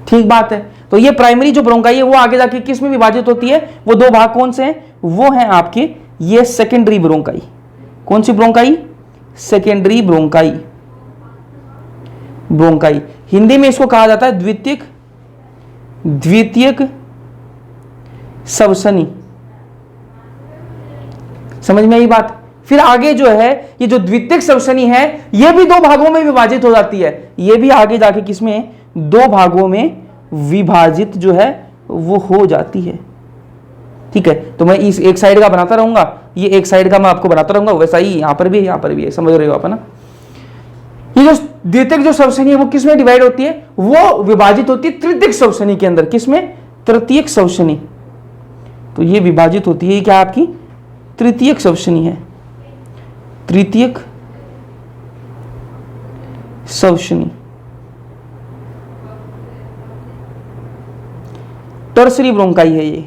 ठीक बात है। तो ये प्राइमरी जो ब्रोंकाई है वो आगे जाके किस में विभाजित होती है, वो दो भाग कौन से हैं, वो हैं आपके ये सेकेंडरी ब्रोंकाई। कौन सी ब्रोंकाई, सेकेंडरी ब्रोंकाई। हिंदी में इसको कहा जाता है द्वितीयक श्वसनी। समझ में आई बात। फिर आगे जो है ये जो द्वितीयक श्वसनी है ये भी दो भागों में विभाजित हो जाती है, ये भी आगे जाके किसमें, दो भागों में विभाजित जो है वो हो जाती है, ठीक है। तो मैं इस एक साइड का बनाता रहूंगा, ये एक साइड का मैं आपको बनाता रहूंगा, वैसा ही यहां पर भी है, यहां पर भी है, समझ रहे हो आप, है ना। ये जो द्वितीयक जो श्वसनी है वो किसमें डिवाइड होती है, वो विभाजित होती है तृतीयक श्वसनी के अंदर। किसमें, तृतीयक श्वसनी। तो ये विभाजित होती है क्या आपकी, तृतीयक श्वसनी है, तृतीयक श्वसनी, टर्सरी ब्रोंकाई है ये।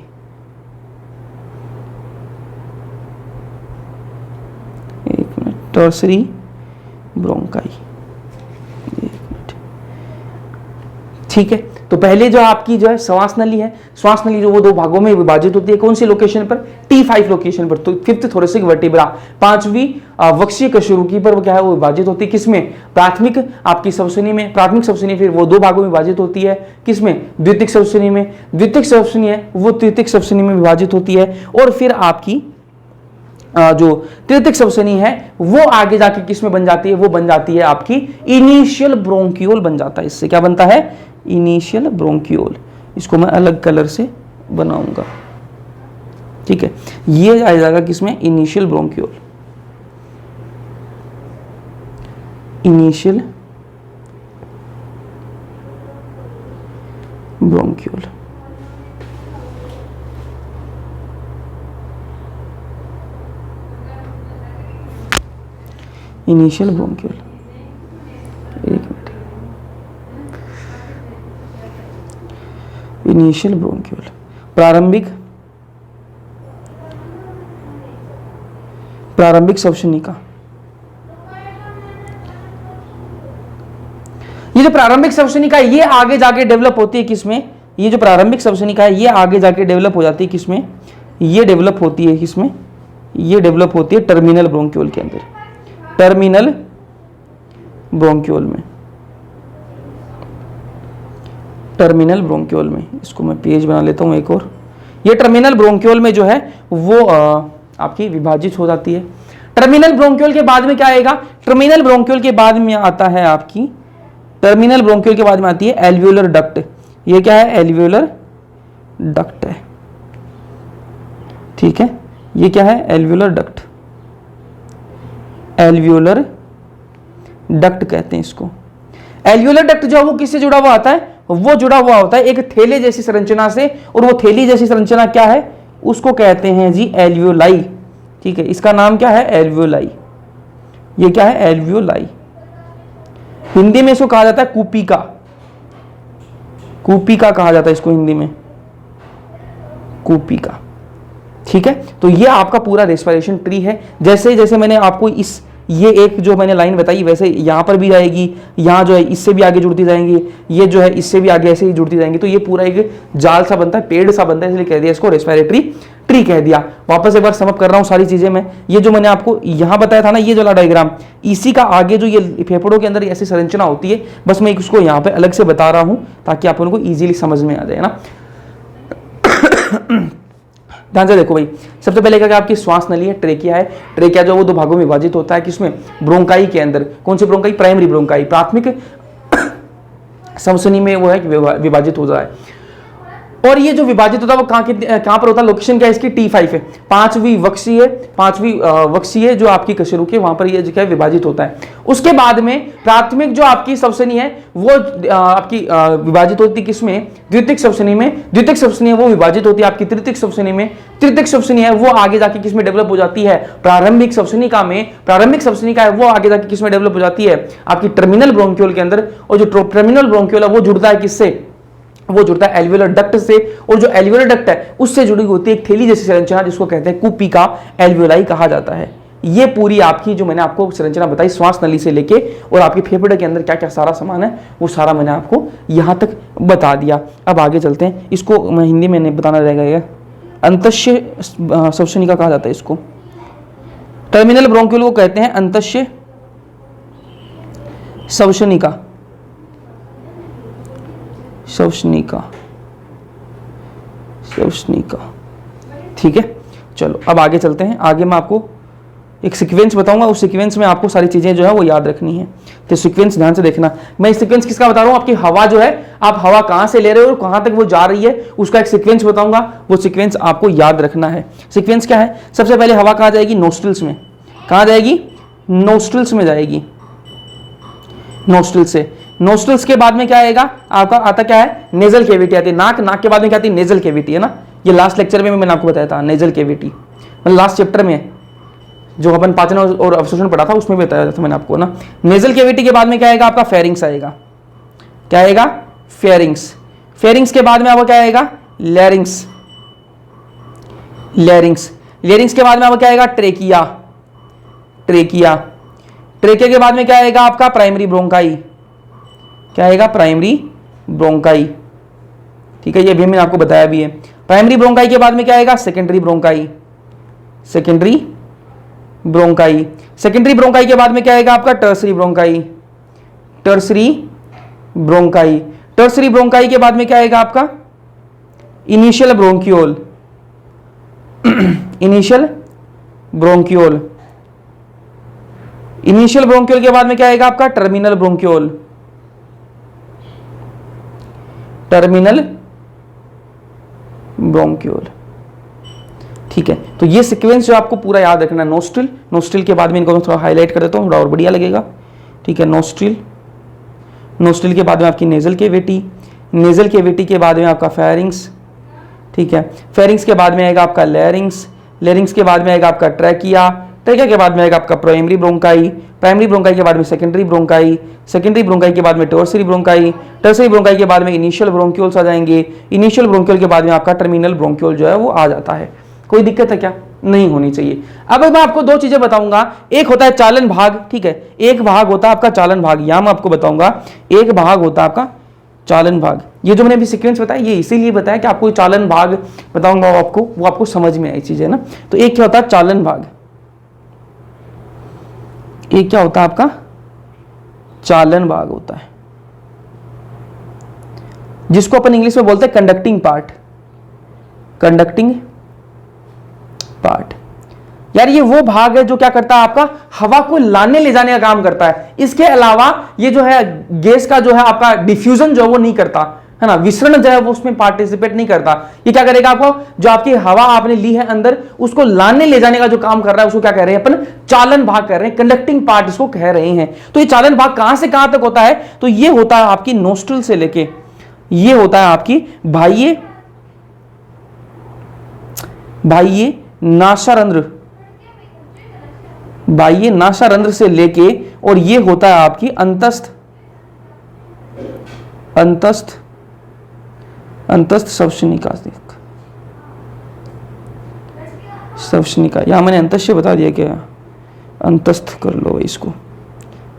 एक मिनट, टर्सरी ब्रोंकाई, ठीक है। तो पहले जो आपकी जो है श्वास नली है, श्वास नली जो वो दो भागों में विभाजित होती है, कौन सी लोकेशन पर? T5 लोकेशन पर, तो फिफ्थ थोरेसिक वर्टिब्रा, पांचवी वक्षीय कशेरुकी पर वो क्या है, वो विभाजित होती है किसमें? प्राथमिक आपकी श्वसनी में, प्राथमिक श्वसनी फिर वो दो भागों में विभाजित होती है किसमें? द्वितीयक श्वसनी में, द्वितीयक श्वसनी है वो तृतीयक श्वसनी में विभाजित होती है, और फिर आपकी जो तृतीयक श्वसनी है वो आगे जाके किस में बन जाती है? वो बन जाती है आपकी इनिशियल ब्रोंक्यूल बन जाता है। इससे क्या बनता है? Initial bronchiole. इसको मैं अलग कलर से बनाऊंगा, ठीक है। ये आ जाएगा किसमें? Initial bronchiole, initial bronchiole. Initial bronchiole, एक मिनट, इनिशियल ब्रोंक्यूल, प्रारंभिक श्वसनिका। ये जो प्रारंभिक श्वसनिका है ये आगे जाके डेवलप होती है किसमें? ये जो प्रारंभिक श्वसनिका है ये आगे जाके डेवलप हो जाती है किसमें? ये डेवलप होती है किसमें? ये डेवलप होती है टर्मिनल ब्रोंक्यूल के अंदर, टर्मिनल ब्रोंक्यूल में, टर्मिनल ब्रोंक्यूल में। इसको मैं पेज बना लेता हूं एक और। ये टर्मिनल ब्रोंक्यूल में जो है वो आपकी विभाजित हो जाती है। टर्मिनल ब्रोंक्यूल के बाद में क्या आएगा? टर्मिनल ब्रोंक्यूल के बाद में आता है आपकी, टर्मिनल ब्रोंक्यूल के बाद में आती है एल्वियोलर डक्ट। ये क्या है? एल्वियोलर डक्ट है, ठीक है। ये क्या है? एल्वियोलर डक्ट, एल्वियोलर डक्ट कहते हैं इसको। एल्वियोलर डक्ट जो है वो किससे जुड़ा हुआ आता है? वो जुड़ा हुआ होता है एक थैले जैसी संरचना से, और वो थैली जैसी संरचना क्या है? उसको कहते हैं जी एल्वियोलाई, ठीक है। इसका नाम क्या है? एल्वियोलाई। ये क्या है? एल्वियोलाई। हिंदी में इसको कहा जाता है कूपिका, कूपिका कहा जाता है इसको हिंदी में, कूपिका, ठीक है। तो ये आपका पूरा रेस्पिरेशन ट्री है। जैसे जैसे मैंने आपको इस ये एक जो मैंने लाइन बताई वैसे यहाँ पर भी जाएगी, यहाँ जो है इससे भी आगे जुड़ती जाएंगी, ये जो है इससे भी आगे ऐसे ही जुड़ती जाएंगी। तो ये पूरा एक जाल सा बनता है, पेड़ सा बनता है, इसलिए कह दिया इसको रेस्पिरेटरी ट्री कह दिया। वापस एक बार समअप कर रहा हूँ सारी चीजें मैं। ये जो मैंने आपको यहाँ बताया था ना, ये जो डायग्राम, इसी का आगे जो ये फेफड़ों के अंदर ऐसी संरचना होती है, बस मैं उसको यहाँ पे अलग से बता रहा हूँ ताकि आप उनको ईजिली समझ में आ जाए ना। ध्यान से देखो भाई, सबसे पहले क्या आपकी श्वास नली है, ट्रेकिया है। ट्रेकिया जो वो दो भागों में विभाजित होता है किसमें? ब्रोंकाई के अंदर। कौन सी ब्रोंकाई? प्राइमरी ब्रोंकाई, प्राथमिक श्वसनी में वो है विभाजित हो जाए। और ये जो विभाजित होता है वो कहां पर होता है? लोकेशन क्या है इसकी? T5 है। पांचवी वक्षीय जो आपकी कशेरुकी है वहां पर ये जो क्या विभाजित होता है। उसके बाद में प्राथमिक जो आपकी श्वसनी है वो आपकी विभाजित होती है किसमें? द्वितीयक श्वसनी में। द्वितीयक श्वसनी है वो विभाजित होती है आपकी तृतीयक श्वसनी में। तृतीयक श्वसनी है वो आगे जाके किसमें डेवलप हो जाती है? प्रारंभिक श्वसनिका में। प्रारंभिक श्वसनिका है वो आगे जाके किसमें डेवलप हो जाती है? आपकी टर्मिनल ब्रोंक्यूल के अंदर। और जो टर्मिनल ब्रोंक्यूल है वो जुड़ता है किससे? वो जुड़ता है एल्वियोलर डक्ट से, और जो एल्वियोलर डक्ट है उससे जुड़ी होती है एक थैली जैसी संरचना जिसको कहते हैं कूपिका, एल्वियोलाई कहा जाता है। ये पूरी आपकी जो मैंने आपको संरचना बताई श्वास नली से लेके और आपके फेफड़े के अंदर क्या क्या सारा सामान है वो सारा मैंने आपको यहां तक बता दिया। अब आगे चलते हैं, इसको मैं हिंदी में नहीं बताना रहेगा। अंतस्य श्वसनिका कहा जाता है इसको। टर्मिनल ब्रोंक्यूल को कहते हैं अंतस्य श्वसनिका, श्वसनिका, श्वसनिका, ठीक है। चलो अब आगे चलते हैं। आगे मैं आपको एक सीक्वेंस बताऊंगा, उस सीक्वेंस में आपको सारी चीजें जो है वो याद रखनी है। तो सीक्वेंस ध्यान से देखना। मैं सीक्वेंस किसका बता रहा हूं? आपकी हवा जो है, आप हवा कहां से ले रहे हो और कहां तक वो जा रही है उसका एक सीक्वेंस बताऊंगा। वो सीक्वेंस आपको याद रखना है। सीक्वेंस क्या है? सबसे पहले हवा कहां जाएगी? नोस्ट्रिल्स में। कहां जाएगी? नोस्ट्रिल्स में जाएगी, नोस्ट्रिल्स से। नोस्ट्रिल्स के बाद में क्या आएगा? आपका आता क्या है? नेजल कैविटी आती है। नाक, नाक के बाद में क्या आती है? नेजल कैविटी, है ना। ये लास्ट लेक्चर में मैंने आपको बताया था नेजल कैविटी, मतलब लास्ट चैप्टर में, जो अपन पाचन और अवशोषण पढ़ा था उसमें भी बताया था मैंने आपको ना। नेजल कैविटी के बाद में क्या आएगा आपका फेरिंग्स आएगा, क्या आएगा फेरिंग्स। फेरिंग्स के बाद में आपका क्या आएगा लैरिंग्स, लैरिंग्स। लैरिंग्स के बाद में आपका क्या आएगा ट्रेकिया, ट्रेकिया। ट्रेकिया के बाद में क्या आएगा आपका प्राइमरी ब्रोंकाई, क्या आएगा प्राइमरी ब्रोंकाई, ठीक है, ये भी मैंने आपको बताया भी है। प्राइमरी ब्रोंकाई के बाद में क्या आएगा secondary bronchi, secondary bronchi. Secondary bronchi के बाद में क्या आएगा आपका tertiary bronchi, tertiary bronchi. Tertiary bronchi के बाद में क्या आएगा आपका initial bronchiole, initial bronchiole. Initial bronchiole के बाद में क्या आएगा आपका टर्मिनल ब्रोंक्यूल, टर्मिनल ब्रोंक्यूल, ठीक है। तो ये सीक्वेंस जो आपको पूरा याद रखना है। नोस्ट्रिल, नोस्ट्रिल के बाद में इनको थोड़ा हाईलाइट कर देता हूं, थोड़ा और बढ़िया लगेगा, ठीक है। नोस्ट्रिल, नोस्ट्रिल के बाद में आपकी नेजल कैविटी, नेजल कैविटी के बाद में आपका फेरिंग्स, ठीक है। फेरिंग्स के बाद में आएगा आपका लैरिंग्स, लैरिंग्स के बाद में आएगा आपका ट्रैकिया, ट्रैकिया के बाद में आएगा आपका प्राइमरी ब्रोंकाई, प्राइमरी ब्रोंकाई के बाद में सेकेंडरी ब्रोंकाई, सेकेंडरी ब्रोंकाई के बाद में टर्सरी ब्रोंकाई, टर्सरी ब्रोंकाई के बाद में इनिशियल ब्रोंक्यूल्स आ जाएंगे, इनिशियल ब्रोंक्यूल के बाद में आपका टर्मिनल ब्रोंक्यूल जो है वो आ जाता है। कोई दिक्कत है क्या? नहीं होनी चाहिए। अब मैं आपको दो चीजें बताऊंगा, एक होता है चालन भाग, ठीक है, एक भाग होता है आपका चालन भाग, यहां मैं आपको बताऊंगा एक भाग होता है आपका चालन भाग। ये जो मैंने अभी सीक्वेंस बताया ये इसीलिए बताया कि आपको चालन भाग बताऊंगा वो आपको समझ में आई चीज है ना। तो एक क्या होता है चालन भाग, एक क्या होता है आपका चालन भाग होता है, जिसको अपन इंग्लिश में बोलते हैं कंडक्टिंग पार्ट, कंडक्टिंग पार्ट। यार ये वो भाग है जो क्या करता है आपका हवा को लाने ले जाने का काम करता है। इसके अलावा ये जो है गैस का जो है आपका डिफ्यूजन जो है वो नहीं करता है ना, विसरण जो है वो उसमें पार्टिसिपेट नहीं करता। ये क्या करेगा आपको, जो आपकी हवा आपने ली है अंदर उसको लाने ले जाने का जो काम कर रहा है उसको क्या कह रहे हैं अपन चालन भाग कह रहे हैं, कंडक्टिंग पार्ट इसको कह रहे हैं। तो ये चालन भाग कहां से कहां तक होता है, तो ये होता है आपकी नोस्ट्रल से लेके, ये होता है आपकी बाह्य नासारंध्र, बाह्य नासारंध्र से लेके, और ये होता है आपकी अंतस्थ श्वसनिका, श्वसनिका। यहां मैंने अंतस्य बता दिया क्या, अंतस्थ कर लो इसको,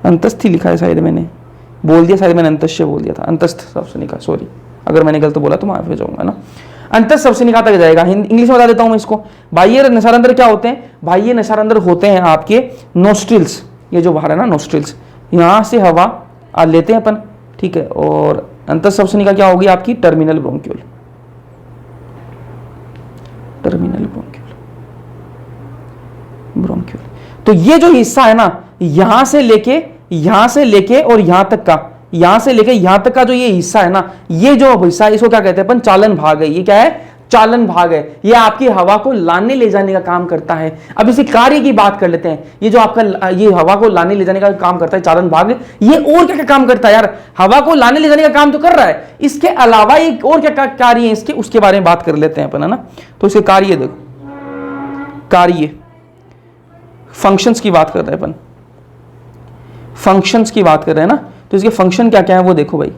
अंतस्थ ही लिखा है शायद, मैंने बोल दिया शायद, मैंने अंतस्य बोल दिया था, अंतस्थ श्वसनिका, सॉरी अगर मैंने गलत बोला तो माफ हो जाऊंगा ना। अंतस्थ श्वसनिका तक जाएगा। इंग्लिश में बता देता हूं मैं इसको। बाह्य नसारंध्र क्या होते हैं, बाह्य नसारंध्र होते हैं आपके नोस्ट्रिल्स, ये जो बाहर है ना नोस्ट्रिल्स, यहां से हवा लेते हैं अपन, ठीक है। और अंतस्थ श्वसनिका क्या होगी आपकी terminal bronchiole, terminal bronchiole, bronchiole. तो ये जो हिस्सा है ना यहां से लेके और यहां तक का, यहां से लेके यहां तक का जो ये हिस्सा है ना, ये जो हिस्सा है इसको क्या कहते हैं अपन चालन भाग है। ये क्या है चालन भाग है, ये आपकी हवा को लाने ले जाने का काम करता है। अब इसी कार्य की बात कर लेते हैं। ये जो आपका ये हवा को लाने ले जाने का काम करता है चालन भाग, ये और क्या क्या काम करता है यार, हवा को लाने ले जाने का काम तो कर रहा है, इसके अलावा एक और क्या कार्य है इसके, उसके बारे में बात कर लेते हैं अपन, है ना। तो इसके कार्य देखो, कार्य फंक्शंस की बात कर रहे हैं अपन, फंक्शंस की बात कर रहे हैं ना। तो इसके फंक्शन क्या क्या है वो देखो भाई।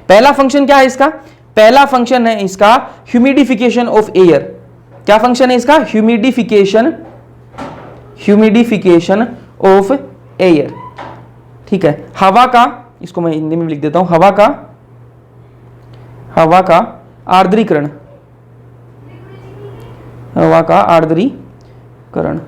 पहला फंक्शन क्या है इसका, पहला फंक्शन है इसका ह्यूमिडिफिकेशन ऑफ एयर। क्या फंक्शन है इसका, ह्यूमिडिफिकेशन ऑफ एयर, ठीक है। हवा का, इसको मैं हिंदी में लिख देता हूं, हवा का आर्द्रीकरण, हवा का आर्द्रीकरण,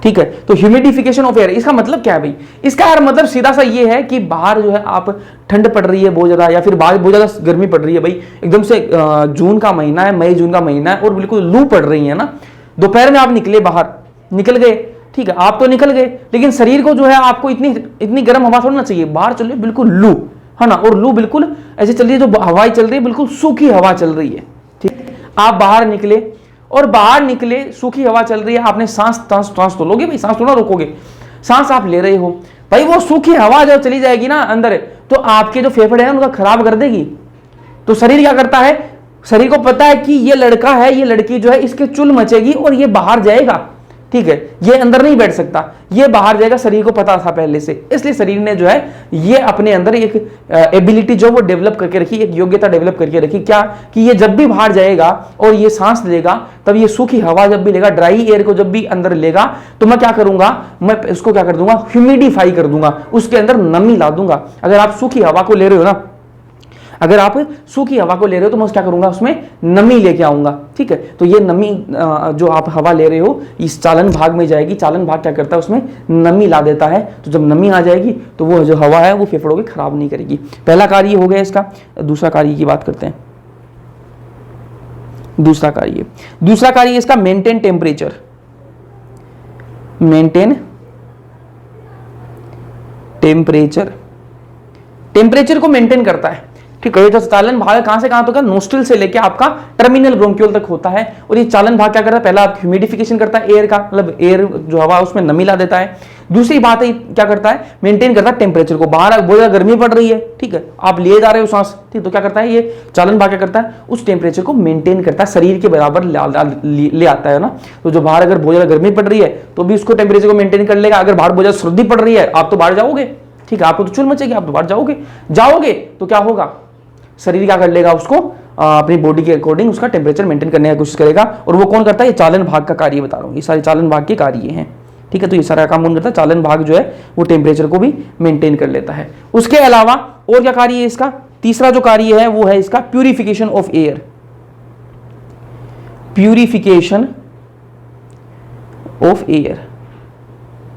ठीक है। तो ह्यूमिडिफिकेशन ऑफ एयर इसका मतलब क्या है भाई, इसका यार मतलब सीधा सा ये है कि बाहर जो है आप ठंड पड़ रही है बहुत ज्यादा, या फिर बाहर बहुत ज्यादा गर्मी पड़ रही है भाई, एकदम से जून का महीना है, मई जून का महीना है और बिल्कुल लू पड़ रही है ना। दोपहर में आप निकले बाहर, निकल गए, ठीक है, आप तो निकल गए, लेकिन शरीर को जो है आपको इतनी गर्म हवा थोड़ा ना चाहिए, बाहर चल रही बिल्कुल लू, है ना, और लू बिल्कुल ऐसे चल रही है, जो हवाएं चल रही है बिल्कुल सूखी हवा चल रही है, ठीक। आप बाहर निकले और बाहर निकले, सूखी हवा चल रही है, आपने सांस तो लोगे भाई, सांस थोड़ा रोकोगे, सांस आप ले रहे हो भाई, वो सूखी हवा जब चली जाएगी ना अंदर, तो आपके जो फेफड़े हैं उनका खराब कर देगी। तो शरीर क्या करता है, शरीर को पता है कि ये लड़का है, ये लड़की जो है इसके चुल मचेगी और ये बाहर जाएगा, ठीक है, ये अंदर नहीं बैठ सकता, ये बाहर जाएगा, शरीर को पता था पहले से, इसलिए शरीर ने जो है ये अपने अंदर एक एबिलिटी जो वो डेवलप करके रखी, एक योग्यता डेवलप करके रखी, क्या कि ये जब भी बाहर जाएगा और ये सांस लेगा, तब ये सूखी हवा जब भी लेगा, ड्राई एयर को जब भी अंदर लेगा, तो मैं क्या करूंगा, मैं उसको क्या कर दूंगा, ह्यूमिडिफाई कर दूंगा, उसके अंदर नमी ला दूंगा। अगर आप सूखी हवा को ले रहे हो ना, अगर आप सूखी हवा को ले रहे हो तो मैं क्या करूंगा, उसमें नमी लेके आऊंगा, ठीक है। तो ये नमी जो आप हवा ले रहे हो इस चालन भाग में जाएगी, चालन भाग क्या करता है, उसमें नमी ला देता है। तो जब नमी आ जाएगी तो वो जो हवा है वो फेफड़ों की खराब नहीं करेगी। पहला कार्य हो गया इसका। दूसरा कार्य की बात करते हैं। दूसरा कार्य इसका मेंटेन टेम्परेचर, मेंटेन टेम्परेचर को मेंटेन करता है, ठीक है। ये जो चालन भाग कहां से कहां तक, नोस्ट्रिल से लेके आपका टर्मिनल ब्रोंक्यूल तक होता है। और ये चालन भाग क्या करता है, पहला ह्यूमिडिफिकेशन करता है एयर का, मतलब एयर जो हवा उसमें नमी ला देता है। दूसरी बात है क्या करता है, मेंटेन करता है टेम्परेचर को। बाहर बहुत ज्यादा गर्मी पड़ रही है, ठीक है, आप लिए जा रहे हो सांस, ठीक, तो क्या करता है ये चालन भाग क्या करता है, उस टेम्परेचर को मेंटेन करता है, शरीर के बराबर ले आता है ना। तो जो बाहर अगर बहुत ज्यादा गर्मी पड़ रही है तो भी उसको टेम्परेचर को मेंटेन कर लेगा। अगर बाहर बहुत ज्यादा सर्दी पड़ रही है, आप तो बाहर जाओगे, ठीक है, आपको तो चुल मचेगी, आप तो बाहर जाओगे तो क्या होगा, शरीर क्या कर लेगा, उसको अपनी बॉडी के अकॉर्डिंग उसका टेम्परेचर मेंटेन करने की कोशिश करेगा। और वो कौन करता है, ये चालन भाग का कार्य बता रहा हूं, ये सारे चालन भाग के कार्य हैं, ठीक है। तो ये सारा काम कौन करता है, चालन भाग जो है वो टेम्परेचर को भी मेंटेन कर लेता है। उसके अलावा और क्या कार्य है इसका, तीसरा जो कार्य है वो है इसका purification of air, purification of air,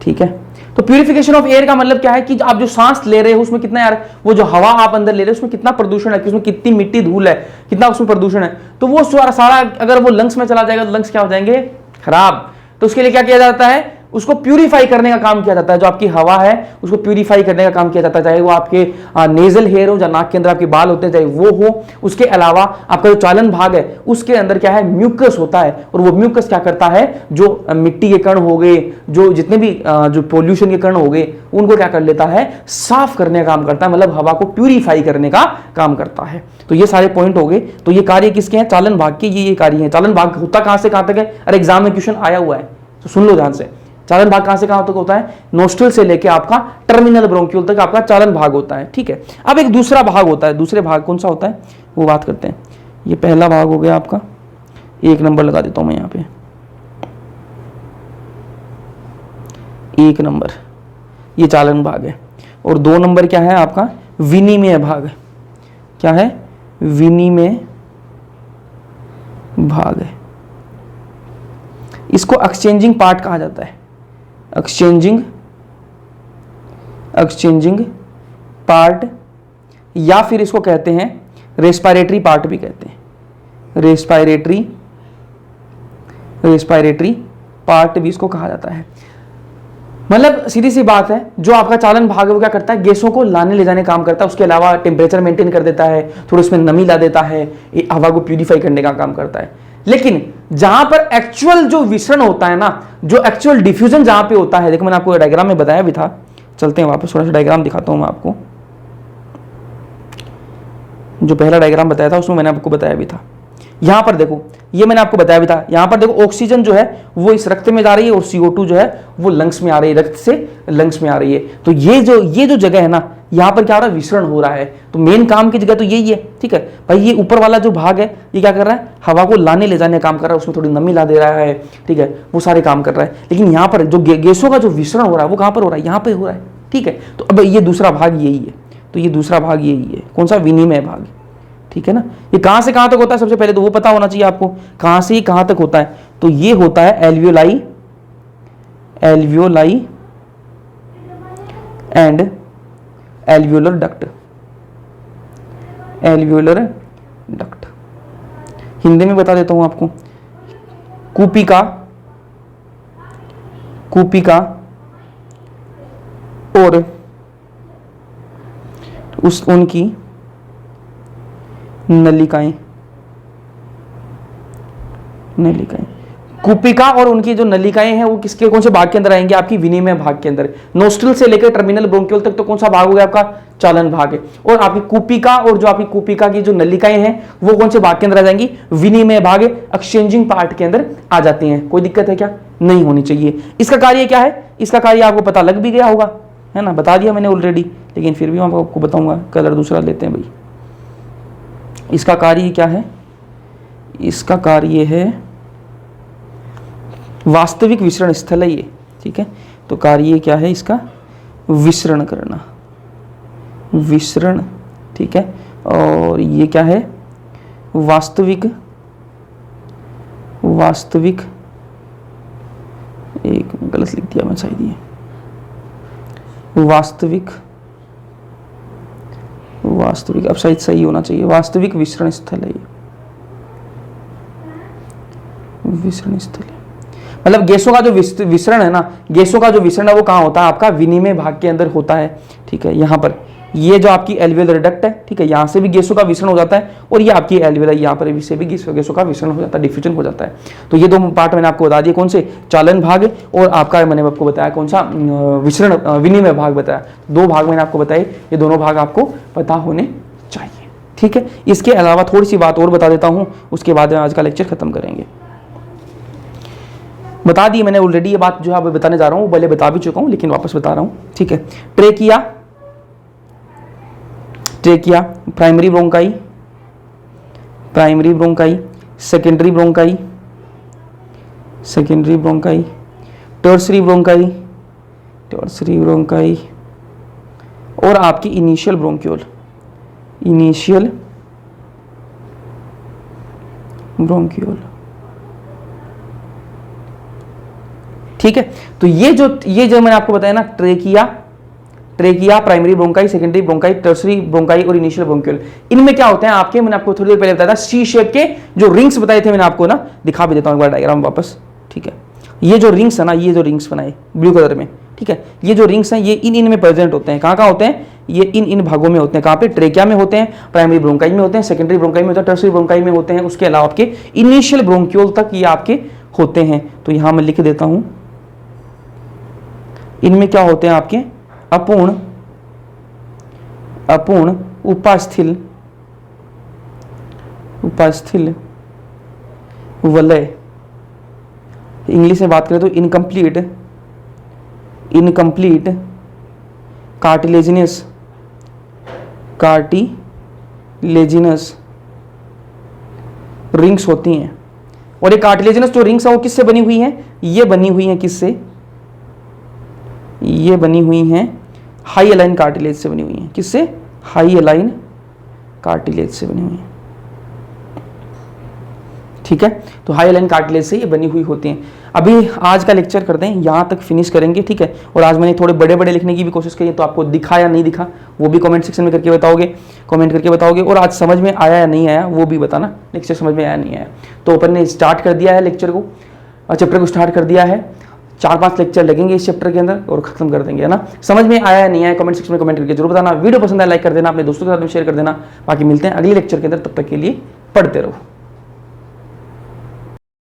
ठीक है। तो प्यूरिफिकेशन ऑफ एयर का मतलब क्या है कि आप जो सांस ले रहे हो उसमें कितना, यार वो जो हवा आप अंदर ले रहे हो उसमें कितना प्रदूषण है, उसमें कितनी मिट्टी धूल है, कितना उसमें प्रदूषण है, तो वो सारा अगर वो लंग्स में चला जाएगा तो लंग्स क्या हो जाएंगे, खराब। तो उसके लिए क्या किया जाता है, उसको प्यूरिफाई करने का काम किया जाता है। जो आपकी हवा है उसको प्यूरिफाई करने का काम किया जाता है, चाहे वो आपके नेजल हेयर हो, या नाक के अंदर आपके बाल होते हैं, चाहे वो हो। उसके अलावा आपका जो चालन भाग है उसके अंदर क्या है, म्यूकस होता है। और वो म्यूकस क्या करता है, जो मिट्टी के कण हो गए, जो जितने भी जो पोल्यूशन के कण हो गए, उनको क्या कर लेता है, साफ करने का काम करता है, मतलब हवा को प्यूरिफाई करने का काम करता है। तो ये सारे पॉइंट हो गए। तो ये कार्य किसके हैं, चालन भाग के, ये कार्य है। चालन भाग होता कहां से कहां तक है, अरे एग्जाम में क्वेश्चन आया हुआ है तो सुन लो ध्यान से। चालन भाग कहां से कहां तक होता है, नोस्ट्रल से लेके आपका टर्मिनल ब्रोंक्यूल तक आपका चालन भाग होता है, ठीक है। अब एक दूसरा भाग होता है, दूसरे भाग कौन सा होता है वो बात करते हैं। ये पहला भाग हो गया आपका, 1 नंबर लगा देता हूं मैं यहां पे, 1 नंबर ये चालन भाग है। और 2 नंबर क्या है आपका, विनिमय भाग। क्या है, विनिमय भाग है। इसको एक्सचेंजिंग पार्ट कहा जाता है, एक्सचेंजिंग पार्ट, या फिर इसको कहते हैं रेस्पिरेटरी पार्ट भी कहते हैं, रेस्पिरेटरी पार्ट भी इसको कहा जाता है। मतलब सीधी सी बात है, जो आपका चालन भाग है वो क्या करता है, गैसों को लाने ले जाने काम करता है, उसके अलावा टेम्परेचर मेंटेन कर देता है, थोड़ा उसमें नमी ला देता है, हवा को प्यूरिफाई करने का काम करता है। लेकिन जहां पर एक्चुअल जो विसरण होता है ना, जो एक्चुअल डिफ्यूजन जहां पे होता है, देखो मैंने आपको डायग्राम में बताया भी था, चलते हैं वापस थोड़ा सा डायग्राम दिखाता हूं मैं आपको। जो पहला डायग्राम बताया था उसमें मैंने आपको बताया भी था। यहां पर देखो, ये मैंने आपको बताया भी था, यहां पर देखो ऑक्सीजन जो है वो इस रक्त में जा रही है और CO2 जो है वो लंग्स में आ रही है, रक्त से लंग्स में आ रही है। तो ये जो जगह है ना, यहां पर क्या हो रहा है, विसरण हो रहा है। तो मेन काम की जगह तो यही है, ठीक है भाई। ये ऊपर वाला जो भाग है ये क्या कर रहा है, हवा को लाने ले जाने का काम कर रहा है, उसमें थोड़ी नमी ला दे रहा है, ठीक है, वो सारे काम कर रहा है। लेकिन यहाँ पर जो गैसों का जो विसरण हो रहा है वो कहां पर हो रहा है, यहाँ पे हो रहा है, ठीक है। तो अब ये दूसरा भाग यही है, तो ये दूसरा भाग यही है, कौन सा, विनिमय भाग, ठीक है ना। ये कहां से कहां तक होता है, सबसे पहले तो वो पता होना चाहिए आपको, कहां से कहां तक होता है। तो ये होता है alveoli and alveolar duct, Hindi में बता देता हूं आपको, कूपिका और उनकी नलिकाएं, कूपिका और उनकी जो नलिकाएं हैं वो किसके कौन से भाग के अंदर आएंगे? आपकी विनिमय भाग के अंदर। नोस्ट्रल से लेकर टर्मिनल ब्रोंक्यूल तक तो कौन सा भाग हो गया? आपका चालन भाग है। और आपकी कूपिका और जो आपकी कूपिका की जो नलिकाएं हैं वो कौन से भाग के अंदर आ जाएंगी? विनिमय भाग, एक्सचेंजिंग पार्ट के अंदर आ जाती हैं। कोई दिक्कत है क्या? नहीं होनी चाहिए। इसका कार्य क्या है? इसका कार्य आपको पता लग भी गया होगा, है ना, बता दिया मैंने ऑलरेडी, लेकिन फिर भी मैं आपको बताऊंगा। कलर दूसरा लेते हैं भाई। इसका कार्य क्या है? इसका कार्य है वास्तविक विसरण स्थल है ये, ठीक है। तो कार्य क्या है इसका? विसरण करना, विसरण, ठीक है। और ये क्या है? वास्तविक, वास्तविक, एक गलत लिख दिया मैं शायद, ये वास्तविक, वास्तविक, अब शायद सही होना चाहिए। वास्तविक विसरण स्थल है ये, विसरण स्थल है। मतलब गैसों का जो विसरण है ना, गैसों का जो विसरण है वो कहाँ होता है? आपका विनिमय भाग के अंदर होता है, ठीक है। यहाँ पर ये जो आपकी एल्वियोलर डक्ट है, ठीक है, यहाँ से भी गैसों का विसरण हो जाता है, और ये आपकी एल्वियोलर, यहाँ पर से भी गैसों का विसरण हो जाता है, डिफ्यूजन हो जाता है। तो ये दो पार्ट मैंने आपको बता दिए, कौन से? चालन भाग और आपका मैंने आपको बताया कौन सा? विसरण विनिमय भाग बताया। दो भाग मैंने आपको बताए, ये दोनों भाग आपको पता होने चाहिए, ठीक है। इसके अलावा थोड़ी सी बात और बता देता हूँ, उसके बाद आज का लेक्चर खत्म करेंगे। बता दी मैंने ऑलरेडी, ये बात जो है बताने जा रहा हूँ, पहले बता भी चुका हूँ लेकिन वापस बता रहा हूँ, ठीक है। Trachea, trachea, primary bronchi, primary bronchi, secondary bronchi, secondary bronchi, tertiary bronchi, tertiary bronchi, और आपकी इनिशियल ब्रोंक्यूल, इनिशियल ब्रोंक्यूल, ठीक है। तो ये जो मैंने आपको बताया ना, trachea, trachea, primary bronchi, secondary bronchi, tertiary bronchi और इनिशियल ब्रोंक्यूल, इनमें क्या होते हैं आपके? मैंने आपको थोड़ी देर पहले बताया था, सी शेप के जो रिंग्स बताए थे मैंने आपको ना, दिखा भी देता हूं एक बार डायग्राम वापस, ठीक है। ये जो रिंग्स है ना, ये जो रिंग्स बनाए ब्लू कलर में, ठीक है, ये जो रिंग्स हैं ये इन में प्रेजेंट होते हैं। कहाँ होते हैं? ये इन भागों में होते हैं। कहाँ पे? ट्रेकिया में होते हैं, प्राइमरी ब्रोंकाई में होते हैं, सेकेंडरी ब्रोंकाई में होते हैं, टर्सरी ब्रोंकाई में होते हैं, उसके अलावा आपके इनिशियल ब्रोंक्यूल तक ये आपके होते हैं। तो यहां मैं लिख देता हूं, इनमें क्या होते हैं आपके? अपूर्ण, अपूर्ण उपास्थिल, उपास्थिल वलय, इंग्लिश में बात करें तो incomplete, incomplete cartilaginous, cartilaginous rings होती हैं। और ये कार्टिलेजिनस जो रिंग्स है वो किससे बनी हुई हैं? ये बनी हुई हैं किससे? ये बनी हुई हैं हाई अलाइन कार्टिलेज से बनी हुई हैं। किससे? हाई अलाइन कार्टिलेज से बनी हुई हैं, ठीक है। तो हाई अलाइन कार्टिलेज से ये बनी हुई होती हैं। अभी आज का लेक्चर करते हैं, यहाँ तक फिनिश करेंगे, ठीक है। और आज मैंने थोड़े बड़े बड़े लिखने की भी कोशिश की है, तो आपको दिखा या नहीं दिखा वो भी कमेंट सेक्शन में करके बताओगे, कमेंट करके बताओगे। और आज समझ में आया या नहीं आया वो भी बताना, लेक्चर समझ में आया नहीं आया। तो अपन ने स्टार्ट कर दिया है लेक्चर को, चैप्टर को स्टार्ट कर दिया है। 4-5 लेक्चर लगेंगे इस चैप्टर के अंदर और खत्म कर देंगे, है ना। समझ में आया या नहीं आया कमेंट सेक्शन में कमेंट करके जरूर बताना। वीडियो पसंद आया लाइक कर देना, अपने दोस्तों के साथ में शेयर कर देना। बाकी मिलते हैं अगले लेक्चर के अंदर, तब तक के लिए पढ़ते रहो।